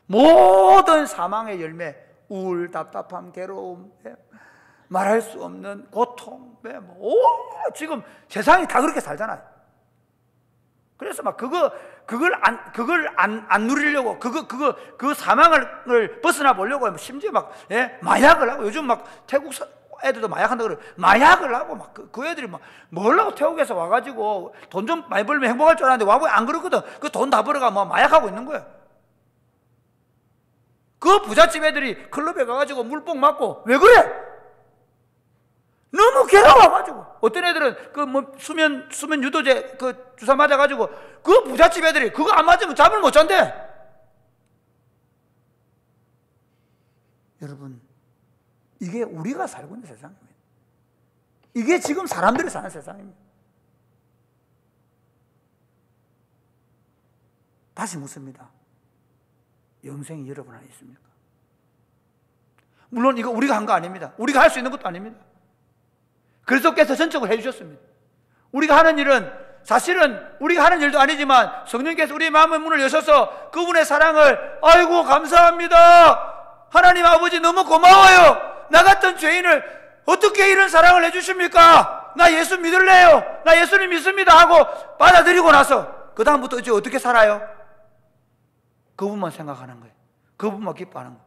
Speaker 3: 모든 사망의 열매, 우울, 답답함, 괴로움, 말할 수 없는 고통, 지금 세상이 다 그렇게 살잖아요. 그래서 막 그걸 안 누리려고 그 사망을 벗어나 보려고 심지어 막 마약을 하고, 요즘 막 태국 애들도 마약한다 그래. 마약을 하고 막 그 애들이 막 뭘라고 태국에서 와가지고 돈 좀 많이 벌면 행복할 줄 알았는데 와보니 안 그렇거든. 그 돈 다 벌어가 뭐 마약하고 있는 거예요. 그 부잣집 애들이 클럽에 가가지고 물뽕 맞고 왜 그래? 너무 괴로워가지고. 어떤 애들은 그 뭐 수면 유도제 그 주사 맞아가지고 그 부잣집 애들이 그거 안 맞으면 잠을 못 잔대. 여러분, 이게 우리가 살고 있는 세상입니다. 이게 지금 사람들이 사는 세상입니다. 다시 묻습니다. 영생이 여러분 안에 있습니까? 물론 이거 우리가 한 거 아닙니다. 우리가 할 수 있는 것도 아닙니다. 그리스도께서 전적으로 해주셨습니다. 우리가 하는 일은 사실은 우리가 하는 일도 아니지만 성령께서 우리의 마음의 문을 여셔서 그분의 사랑을, 아이고 감사합니다, 하나님 아버지 너무 고마워요, 나 같은 죄인을 어떻게 이런 사랑을 해주십니까, 나 예수 믿을래요, 나 예수님 믿습니다 하고 받아들이고 나서 그 다음부터 이제 어떻게 살아요? 그분만 생각하는 거예요. 그분만 기뻐하는 거예요.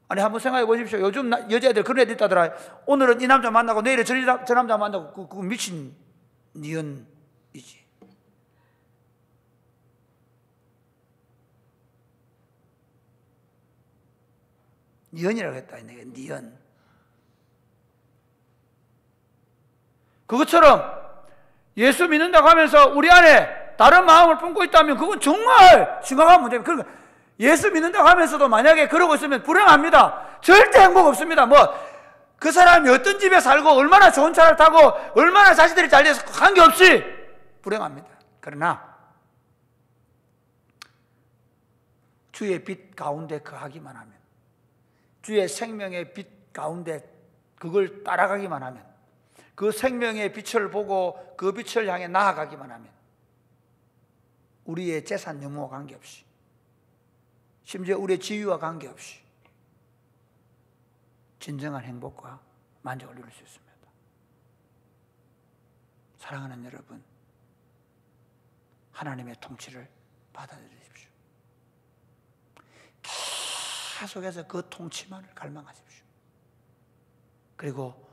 Speaker 3: 아니 한번 생각해 보십시오. 요즘 여자애들 그런 애들 있다더라. 오늘은 이 남자 만나고 내일은 저 남자 만나고 그거 미친 니은이지. 니은이라고 했다. 내가 니은. 그것처럼 예수 믿는다고 하면서 우리 안에 다른 마음을 품고 있다면 그건 정말 심각한 문제입니다. 그러니까 예수 믿는다고 하면서도 만약에 그러고 있으면 불행합니다. 절대 행복 없습니다. 뭐 그 사람이 어떤 집에 살고 얼마나 좋은 차를 타고 얼마나 자식들이 잘 돼서 관계없이 불행합니다. 그러나 주의 빛 가운데 거하기만 하면, 주의 생명의 빛 가운데 그걸 따라가기만 하면, 그 생명의 빛을 보고 그 빛을 향해 나아가기만 하면 우리의 재산 유무와 관계없이, 심지어 우리의 지위와 관계없이 진정한 행복과 만족을 누릴 수 있습니다. 사랑하는 여러분, 하나님의 통치를 받아들이십시오. 계속해서 그 통치만을 갈망하십시오. 그리고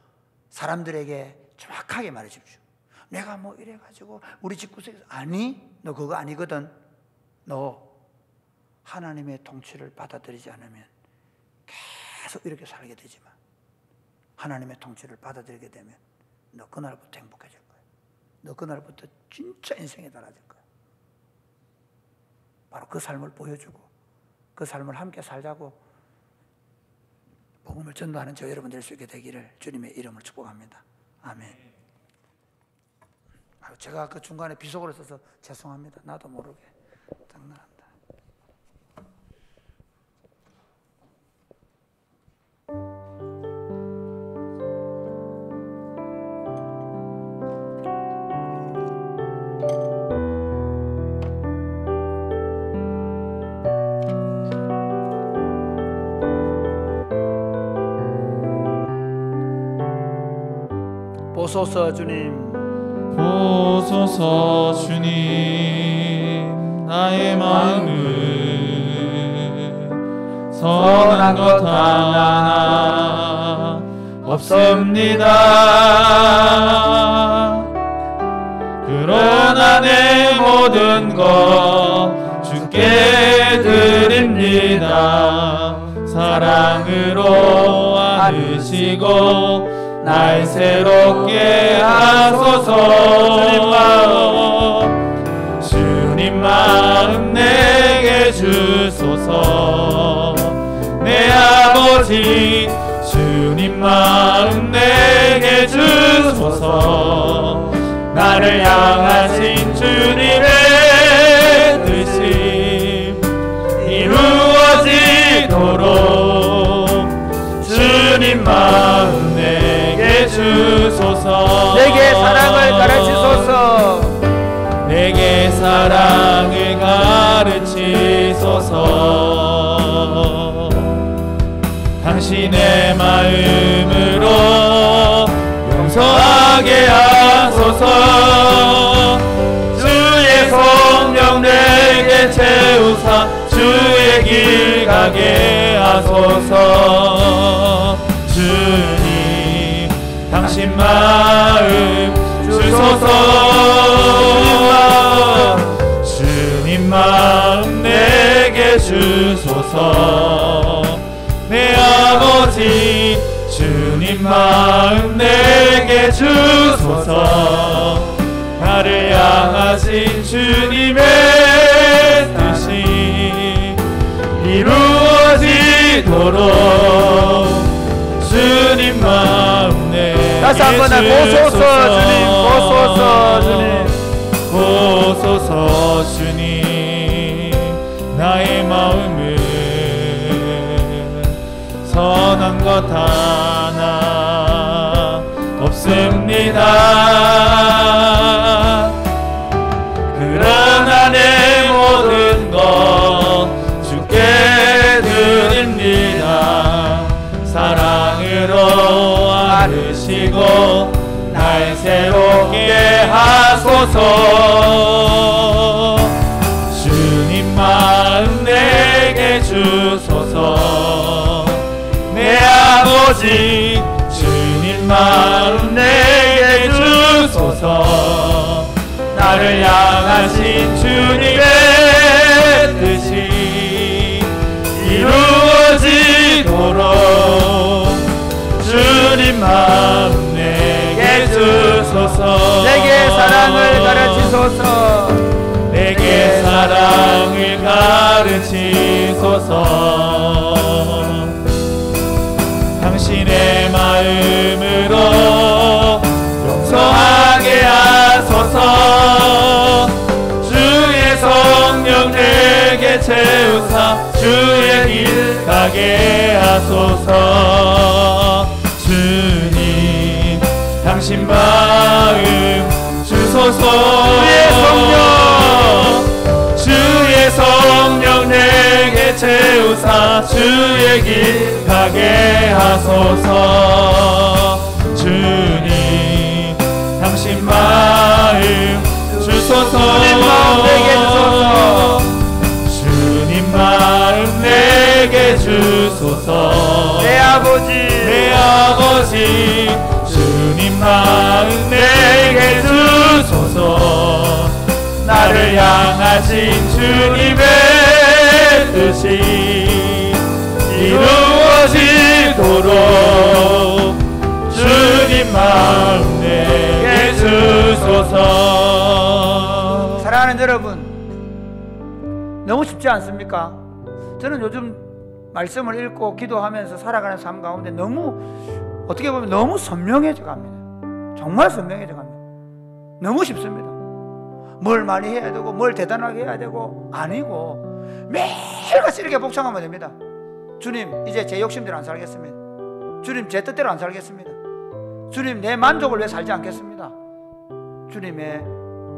Speaker 3: 사람들에게 정확하게 말해주십시오. 내가 뭐 이래가지고 우리 집구석에서, 아니, 너 그거 아니거든. 너 하나님의 통치를 받아들이지 않으면 계속 이렇게 살게 되지만 하나님의 통치를 받아들이게 되면 너 그날부터 행복해질 거야. 너 그날부터 진짜 인생이 달라질 거야. 바로 그 삶을 보여주고 그 삶을 함께 살자고 복음을 전도하는 저 여러분 될 수 있게 되기를 주님의 이름으로 축복합니다. 아멘. 제가 그 중간에 비속어를 써서 죄송합니다. 나도 모르게 장난한다. 보소서 주님.
Speaker 1: 보소서 주님. 나의 마음은 선한 것 하나 없습니다. 그러나 내 모든 것 주께 드립니다. 사랑으로 안으시고 날 새롭게 하소서. 주님 마음 내게 주소서. 내 아버지 주님 마음 내게 주소서. 나를 향하신 주님의 뜻이 이루어지도록 주님 마음 내게 주소서.
Speaker 3: 내게 사랑을 가르치소서.
Speaker 1: 내게 사랑을 가르치소서. 당신의 마음으로 용서하게 하소서. 주의 성령 내게 채우사 주의 길 가게 하소서. 주님 당신 마음 주소서. 주님 마음 내게 주소서. 내 아버지 주님 마음 내게 주소서. 나를 향하신 주님의 뜻이 이루어지도록 주님 마음 내게
Speaker 3: 다시 한번 보소서 주님. 보소서 주님.
Speaker 1: 보소서 주님. 나의 마음은 선한 것 하나 없습니다. 그러나 내 모든 것 주께 드립니다. 사랑으로 안으시고 날 새롭게 하소서. 주님 마음 내게 주소서. 내 아버지 주님 마음 내게 주소서. 나를 향하신 주님의 뜻이 이루어지도록 주님 마음 내게 주소서.
Speaker 3: 내게 사랑을 가르치소서.
Speaker 1: 내게 사랑을 가르치소서. 당신의 마음으로 용서하게 하소서. 주의 성령 내게 채우사 주의 길 가게 하소서. 주님 당신 마음 주소서. 주의 성령 내게 채우사 주의 길 가게 하소서. 주님 당신 마음 주소서.
Speaker 3: 주님 마음 내게 주소서.
Speaker 1: 주님 마음 내게 주소서.
Speaker 3: 내
Speaker 1: 아버지 주님 마음 내게 주소서. 나를 향하신 주님의 뜻이 이루어지도록 주님 마음 내게 주소서.
Speaker 3: 사랑하는 여러분, 너무 쉽지 않습니까? 저는 요즘 말씀을 읽고 기도하면서 살아가는 삶 가운데 너무, 어떻게 보면 너무 선명해져 갑니다. 정말 선명해져 갑니다. 너무 쉽습니다. 뭘 많이 해야 되고 뭘 대단하게 해야 되고 아니고 매일같이 이렇게 복창하면 됩니다. 주님 이제 제 욕심대로 안 살겠습니다. 주님 제 뜻대로 안 살겠습니다. 주님 내 만족을 위해 살지 않겠습니다. 주님의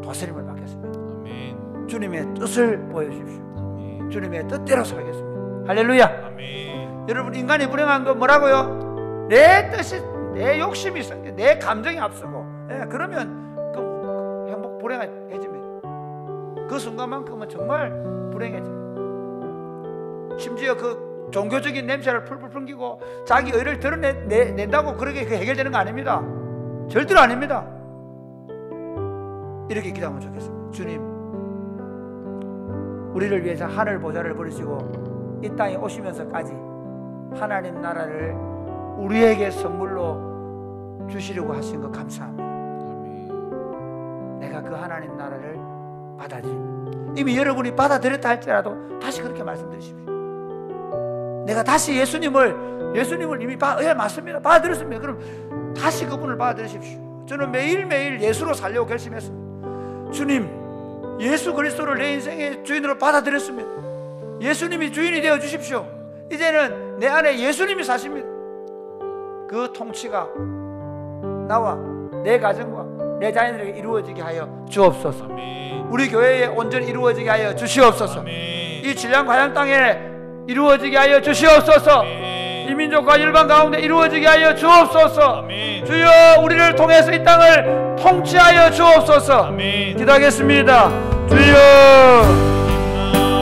Speaker 3: 도스림을 받겠습니다.
Speaker 1: 아멘.
Speaker 3: 주님의 뜻을 보여주십시오.
Speaker 1: 아멘.
Speaker 3: 주님의 뜻대로 살겠습니다. 할렐루야.
Speaker 1: 아멘.
Speaker 3: 여러분 인간이 불행한 건 뭐라고요? 내 뜻이 내 욕심이 생겨, 내 감정이 앞서고, 그러면 그 행복 불행해집니다. 그 순간만큼은 정말 불행해집니다. 심지어 그 종교적인 냄새를 풀풀 풍기고 자기 의를 드러낸다고 그렇게 해결되는 거 아닙니다. 절대로 아닙니다. 이렇게 기도하면 좋겠습니다. 주님, 우리를 위해서 하늘 보좌를 버리시고 이 땅에 오시면서까지 하나님 나라를 우리에게 선물로 주시려고 하신 것 감사합니다. 내가 그 하나님 나라를 받아들입니다. 이미 여러분이 받아들였다 할지라도 다시 그렇게 말씀드리십시오. 내가 다시 예수님을 이미 맞습니다. 받아들였습니다. 그럼 다시 그분을 받아들이십시오. 저는 매일매일 예수로 살려고 결심했습니다. 주님, 예수 그리스도를 내 인생의 주인으로 받아들였습니다. 예수님이 주인이 되어 주십시오. 이제는 내 안에 예수님이 사십니다. 그 통치가 나와 내 가정과 내 자녀들에게 이루어지게 하여 주옵소서. 우리 교회에 온전히 이루어지게 하여 주시옵소서. 이 질량 가양 땅에 이루어지게 하여 주시옵소서. 이 민족과 일반 가운데 이루어지게 하여 주옵소서. 주여, 우리를 통해서 이 땅을 통치하여 주옵소서. 기도하겠습니다. 주여,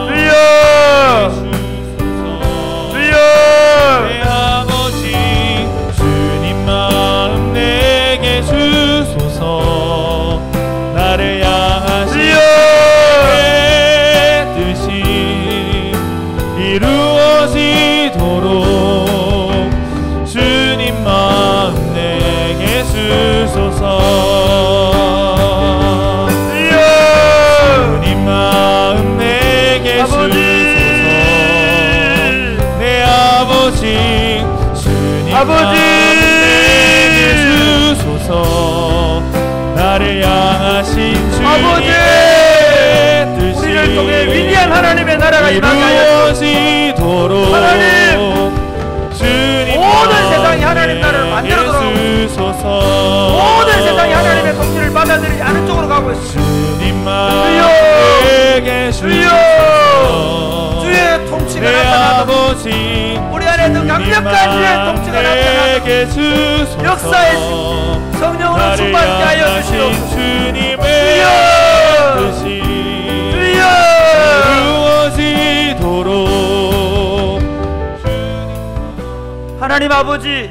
Speaker 3: 주여, 주여.
Speaker 2: 내 아버지, 주님 마음 내게 주소서. 나를 향하신 내 뜻이 이루어지도록 주님 마음 내게 주소서. 주님 마음 내게 주소서. 내 아버지, 주님 마음 내게 주소서. 나를 향하신 주님의 뜻이
Speaker 3: 우리를 통해 위대한 하나님의 나라가 임하게 하여
Speaker 2: 이루어지도록
Speaker 3: 하나님,
Speaker 2: 주님
Speaker 3: 모든 세상이 하나님 나라를 만들어
Speaker 2: 주소서.
Speaker 3: 모든 세상이 하나님의 통치를 받아들이지 않은 쪽으로 가고 있습니다.
Speaker 2: 주님 마음 내게
Speaker 3: 주여,
Speaker 2: 주소서.
Speaker 3: 주의 통치가
Speaker 2: 내
Speaker 3: 나타나도
Speaker 2: 아버지,
Speaker 3: 우리 안에 더 강력한 주의 통치가 나타나도
Speaker 2: 내게 주소서.
Speaker 3: 역사의 성령으로 충만케 하여 주시옵소서.
Speaker 2: 주님의 뜻이
Speaker 3: 주여,
Speaker 2: 이루어지도록.
Speaker 3: 하나님 아버지,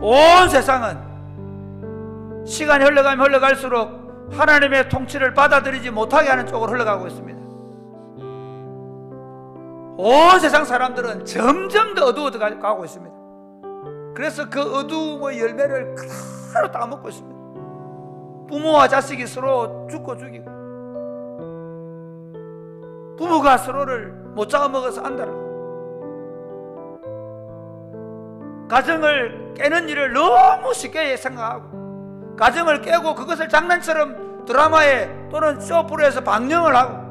Speaker 3: 온 세상은 시간이 흘러가면 흘러갈수록 하나님의 통치를 받아들이지 못하게 하는 쪽으로 흘러가고 있습니다. 온 세상 사람들은 점점 더 어두워져 가고 있습니다. 그래서 그 어두움의 열매를 그대로 따먹고 있습니다. 부모와 자식이 서로 죽고 죽이고, 부부가 서로를 못 잡아먹어서 안달하고, 가정을 깨는 일을 너무 쉽게 생각하고, 가정을 깨고 그것을 장난처럼 드라마에 또는 쇼프로에서 방영을 하고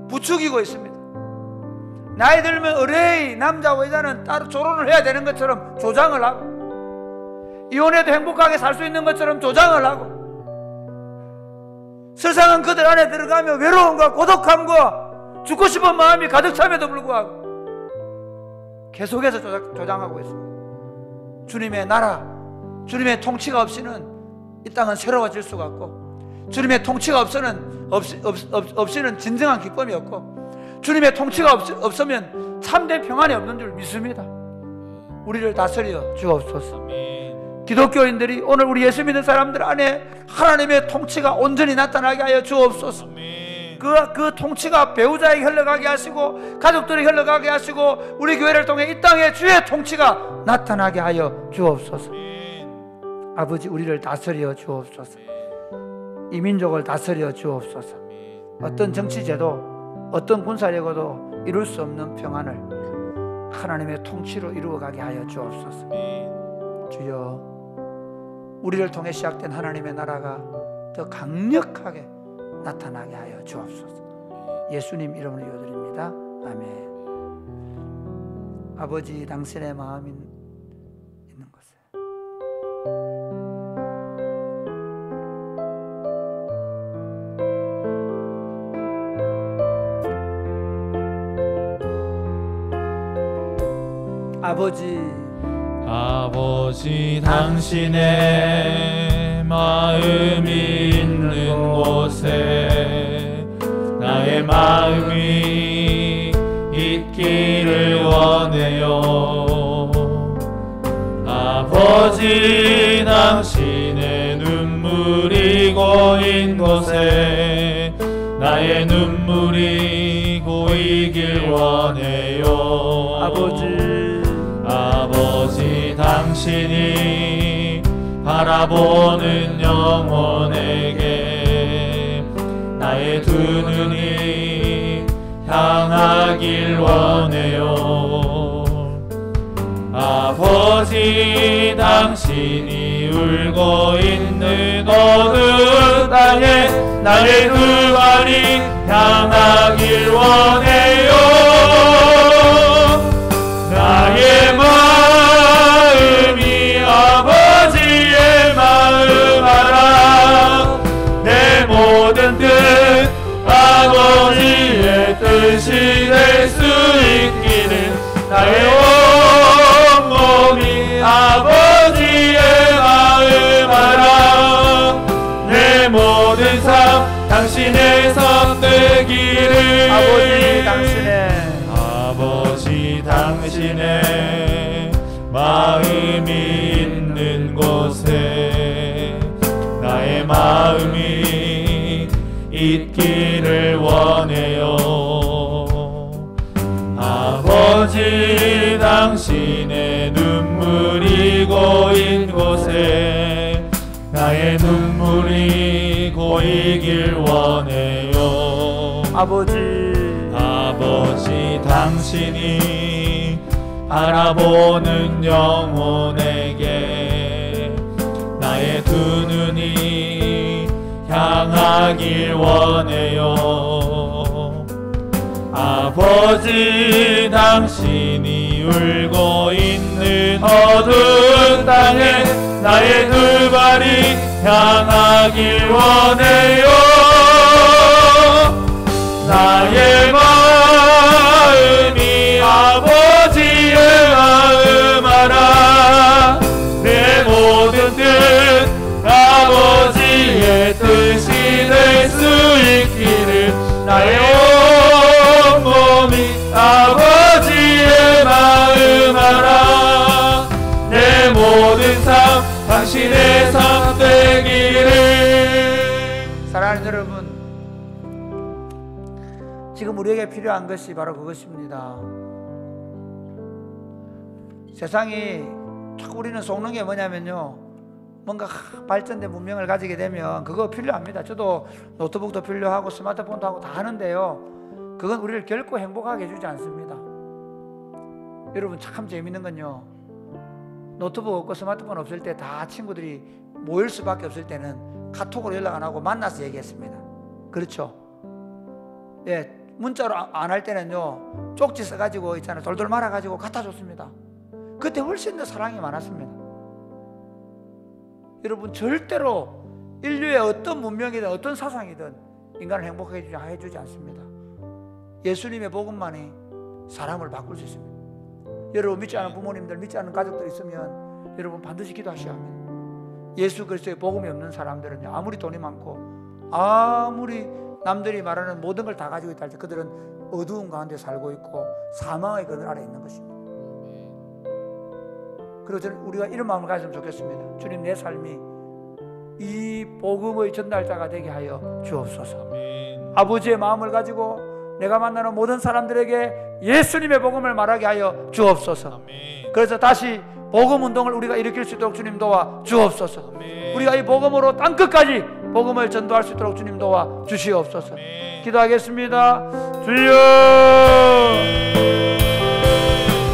Speaker 3: 부추기고 있습니다. 나이 들면 의뢰의 남자와 여자는 따로 결혼을 해야 되는 것처럼 조장을 하고, 이혼해도 행복하게 살 수 있는 것처럼 조장을 하고, 세상은 그들 안에 들어가면 외로움과 고독함과 죽고 싶은 마음이 가득 참에도 불구하고 계속해서 조장하고 있습니다. 주님의 나라, 주님의 통치가 없이는 이 땅은 새로워질 수가 없고, 주님의 통치가 없이는 진정한 기쁨이 없고, 주님의 통치가 없으면 참된 평안이 없는 줄 믿습니다. 우리를 다스려 주옵소서. 기독교인들이 오늘 우리 예수 믿는 사람들 안에 하나님의 통치가 온전히 나타나게 하여 주옵소서. 그 통치가 배우자에게 흘러가게 하시고, 가족들에게 흘러가게 하시고, 우리 교회를 통해 이 땅에 주의 통치가 나타나게 하여 주옵소서. 아버지, 우리를 다스려 주옵소서. 이 민족을 다스려 주옵소서. 어떤 정치제도, 어떤 군사력으로도 이룰 수 없는 평안을 하나님의 통치로 이루어가게 하여 주옵소서. 주여, 우리를 통해 시작된 하나님의 나라가 더 강력하게 나타나게 하여 주옵소서. 예수님 이름으로 기도드립니다. 아멘. 아버지, 당신의 마음이 있는 것을 아버지,
Speaker 2: 아버지 당신의 마음이 있는 곳에 나의 마음이 있기를 원해요. 아버지 당신의 눈물이 고인 곳에 나의 눈물이 고이길 원해요. 아버지 당신이 바라보는 영혼에게 나의 두 눈이 향하길 원해요. 아버지 당신이 울고 있는 어느 땅에 나의 두 발이 향하길 원해요. 나의 마음이 아버지의 마음 알아. 내 모든 뜻 아버지의 뜻이 될 수 있기를 나의 온몸이 아버지의 마음 알아. 내 모든 삶 당신의 삶 되기를. 아버지 당신의 마음이 있는 곳에 나의 마음이 있기를 원해요. 아버지 당신의 눈물이 고인 곳에 나의 눈물이 고이길 원해요. 아버지 당신이 바라보는 영혼에게 나의 두 눈이 향하길 원해요. 아버지 당신이 울고 있는 어두운 땅에 나의 두 발이 향하길 원해요. 나의 마음이 아버지의 마음 알아. 내 모든 뜻 아버지의 뜻이 될 수 있기를. 나의 온몸이 아버지의 마음 알아. 내 모든 삶 당신의 삶 되기를.
Speaker 3: 사랑하는 여러분, 지금 우리에게 필요한 것이 바로 그것입니다. 세상이 자꾸 우리는 속는 게 뭐냐면요, 뭔가 발전된 문명을 가지게 되면 그거 필요합니다. 저도 노트북도 필요하고 스마트폰도 하고 다 하는데요, 그건 우리를 결코 행복하게 해주지 않습니다. 여러분 참 재밌는 건요, 노트북 없고 스마트폰 없을 때 다 친구들이 모일 수밖에 없을 때는 카톡으로 연락 안 하고 만나서 얘기했습니다. 그렇죠? 예, 문자로 안 할 때는요, 쪽지 써가지고 있잖아요, 돌돌 말아가지고 갖다 줬습니다. 그때 훨씬 더 사랑이 많았습니다. 여러분 절대로 인류의 어떤 문명이든 어떤 사상이든 인간을 행복하게 해주지 않습니다. 예수님의 복음만이 사람을 바꿀 수 있습니다. 여러분 믿지 않은 부모님들, 믿지 않은 가족들 있으면 여러분 반드시 기도하셔야 합니다. 예수 그리스도의 복음이 없는 사람들은요, 아무리 돈이 많고 아무리 남들이 말하는 모든 걸 다 가지고 있다 할지 그들은 어두운 가운데 살고 있고 사망의 그늘 아래 있는 것입니다. 그리고 저는 우리가 이런 마음을 가졌으면 좋겠습니다. 주님, 내 삶이 이 복음의 전달자가 되게 하여 주옵소서. 아버지의 마음을 가지고 내가 만나는 모든 사람들에게 예수님의 복음을 말하게 하여 주옵소서. 그래서 다시 복음 운동을 우리가 일으킬 수 있도록 주님 도와 주옵소서. 우리가 이 복음으로 땅끝까지 복음을 전도할 수 있도록 주님 도와 주시옵소서. 기도하겠습니다. 주여,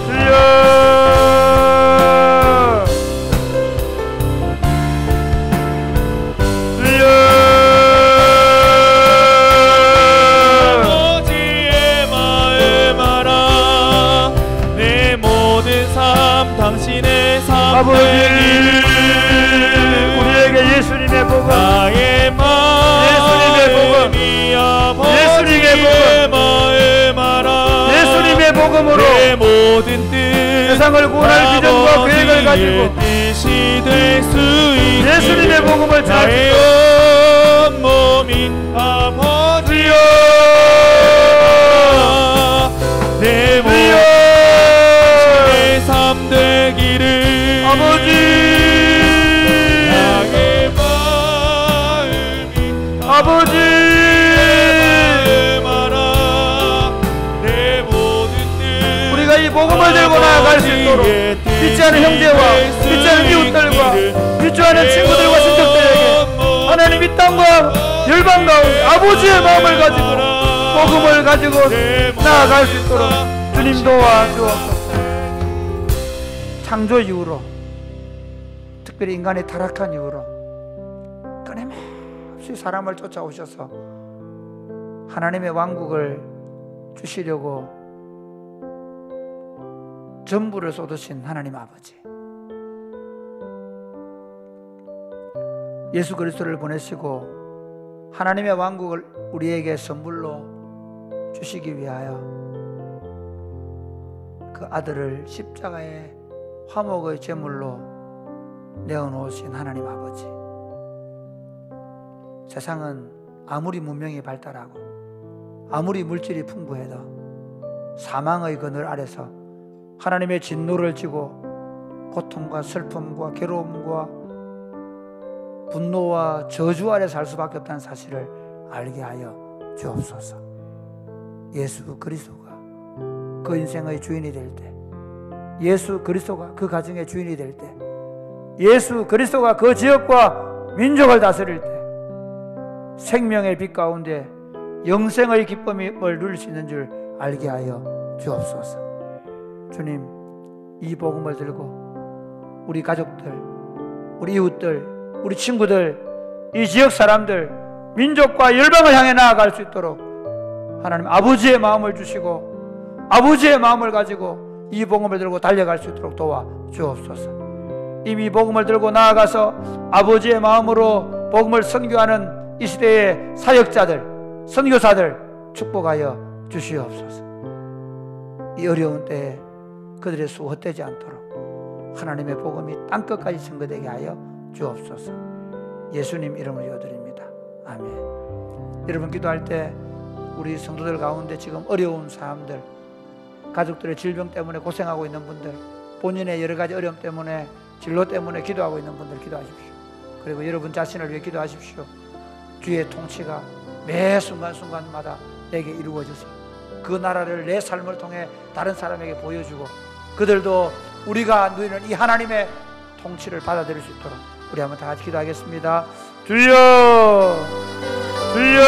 Speaker 3: 주여.
Speaker 2: 당신의 삶
Speaker 3: 아버지, 우리에게 예수님의 복음,
Speaker 2: 나의
Speaker 3: 예수님의 복음,
Speaker 2: 예수님의 복음,
Speaker 3: 마음 알아. 예수님의 복음으로
Speaker 2: 내 모든 뜻
Speaker 3: 세상을 구원할 비전과 계획을 가지고
Speaker 2: 뜻이 될 수 있기를
Speaker 3: 예수님의 복음을
Speaker 2: 나의 온몸이 아버지여 내 몸의 삶 되기를
Speaker 3: 아버지
Speaker 2: 나의 마음이
Speaker 3: 아버지
Speaker 2: 내 모든 뜻
Speaker 3: 우리가 이 복음을 들고 나아갈 수 있도록 믿지 않은 형제와 믿지 않은 이웃들과 믿지 않은 친구들과 친척들에게 하나님 이 땅과 열방 가운데 아버지의 마음을 가지고 복음을 가지고 나아갈 수 있도록 주님 도와주옵소서. 창조 이후로 특별히 인간의 타락한 이후로 끊임없이 사람을 쫓아오셔서 하나님의 왕국을 주시려고 전부를 쏟으신 하나님 아버지, 예수 그리스도를 보내시고 하나님의 왕국을 우리에게 선물로 주시기 위하여 그 아들을 십자가의 화목의 제물로 내어놓으신 하나님 아버지, 세상은 아무리 문명이 발달하고 아무리 물질이 풍부해도 사망의 그늘 아래서 하나님의 진노를 지고 고통과 슬픔과 괴로움과 분노와 저주 아래 살 수밖에 없다는 사실을 알게 하여 주옵소서. 예수 그리스도가 그 인생의 주인이 될 때, 예수 그리스도가 그 가정의 주인이 될 때, 예수 그리스도가 그 지역과 민족을 다스릴 때 생명의 빛 가운데 영생의 기쁨을 누릴 수 있는 줄 알게 하여 주옵소서. 주님, 이 복음을 들고 우리 가족들, 우리 이웃들, 우리 친구들, 이 지역 사람들, 민족과 열방을 향해 나아갈 수 있도록 하나님 아버지의 마음을 주시고 아버지의 마음을 가지고 이 복음을 들고 달려갈 수 있도록 도와주옵소서. 이미 복음을 들고 나아가서 아버지의 마음으로 복음을 선교하는 이 시대의 사역자들, 선교사들 축복하여 주시옵소서. 이 어려운 때에 그들의 수 헛되지 않도록 하나님의 복음이 땅끝까지 증거되게 하여 주옵소서. 예수님 이름으로 기도드립니다. 아멘. 여러분, 기도할 때 우리 성도들 가운데 지금 어려운 사람들, 가족들의 질병 때문에 고생하고 있는 분들, 본인의 여러 가지 어려움 때문에, 진로 때문에 기도하고 있는 분들 기도하십시오. 그리고 여러분 자신을 위해 기도하십시오. 주의 통치가 매 순간순간마다 내게 이루어져서 그 나라를 내 삶을 통해 다른 사람에게 보여주고 그들도 우리가 누리는 이 하나님의 통치를 받아들일 수 있도록 우리 한번 다 같이 기도하겠습니다. 주여, 주여.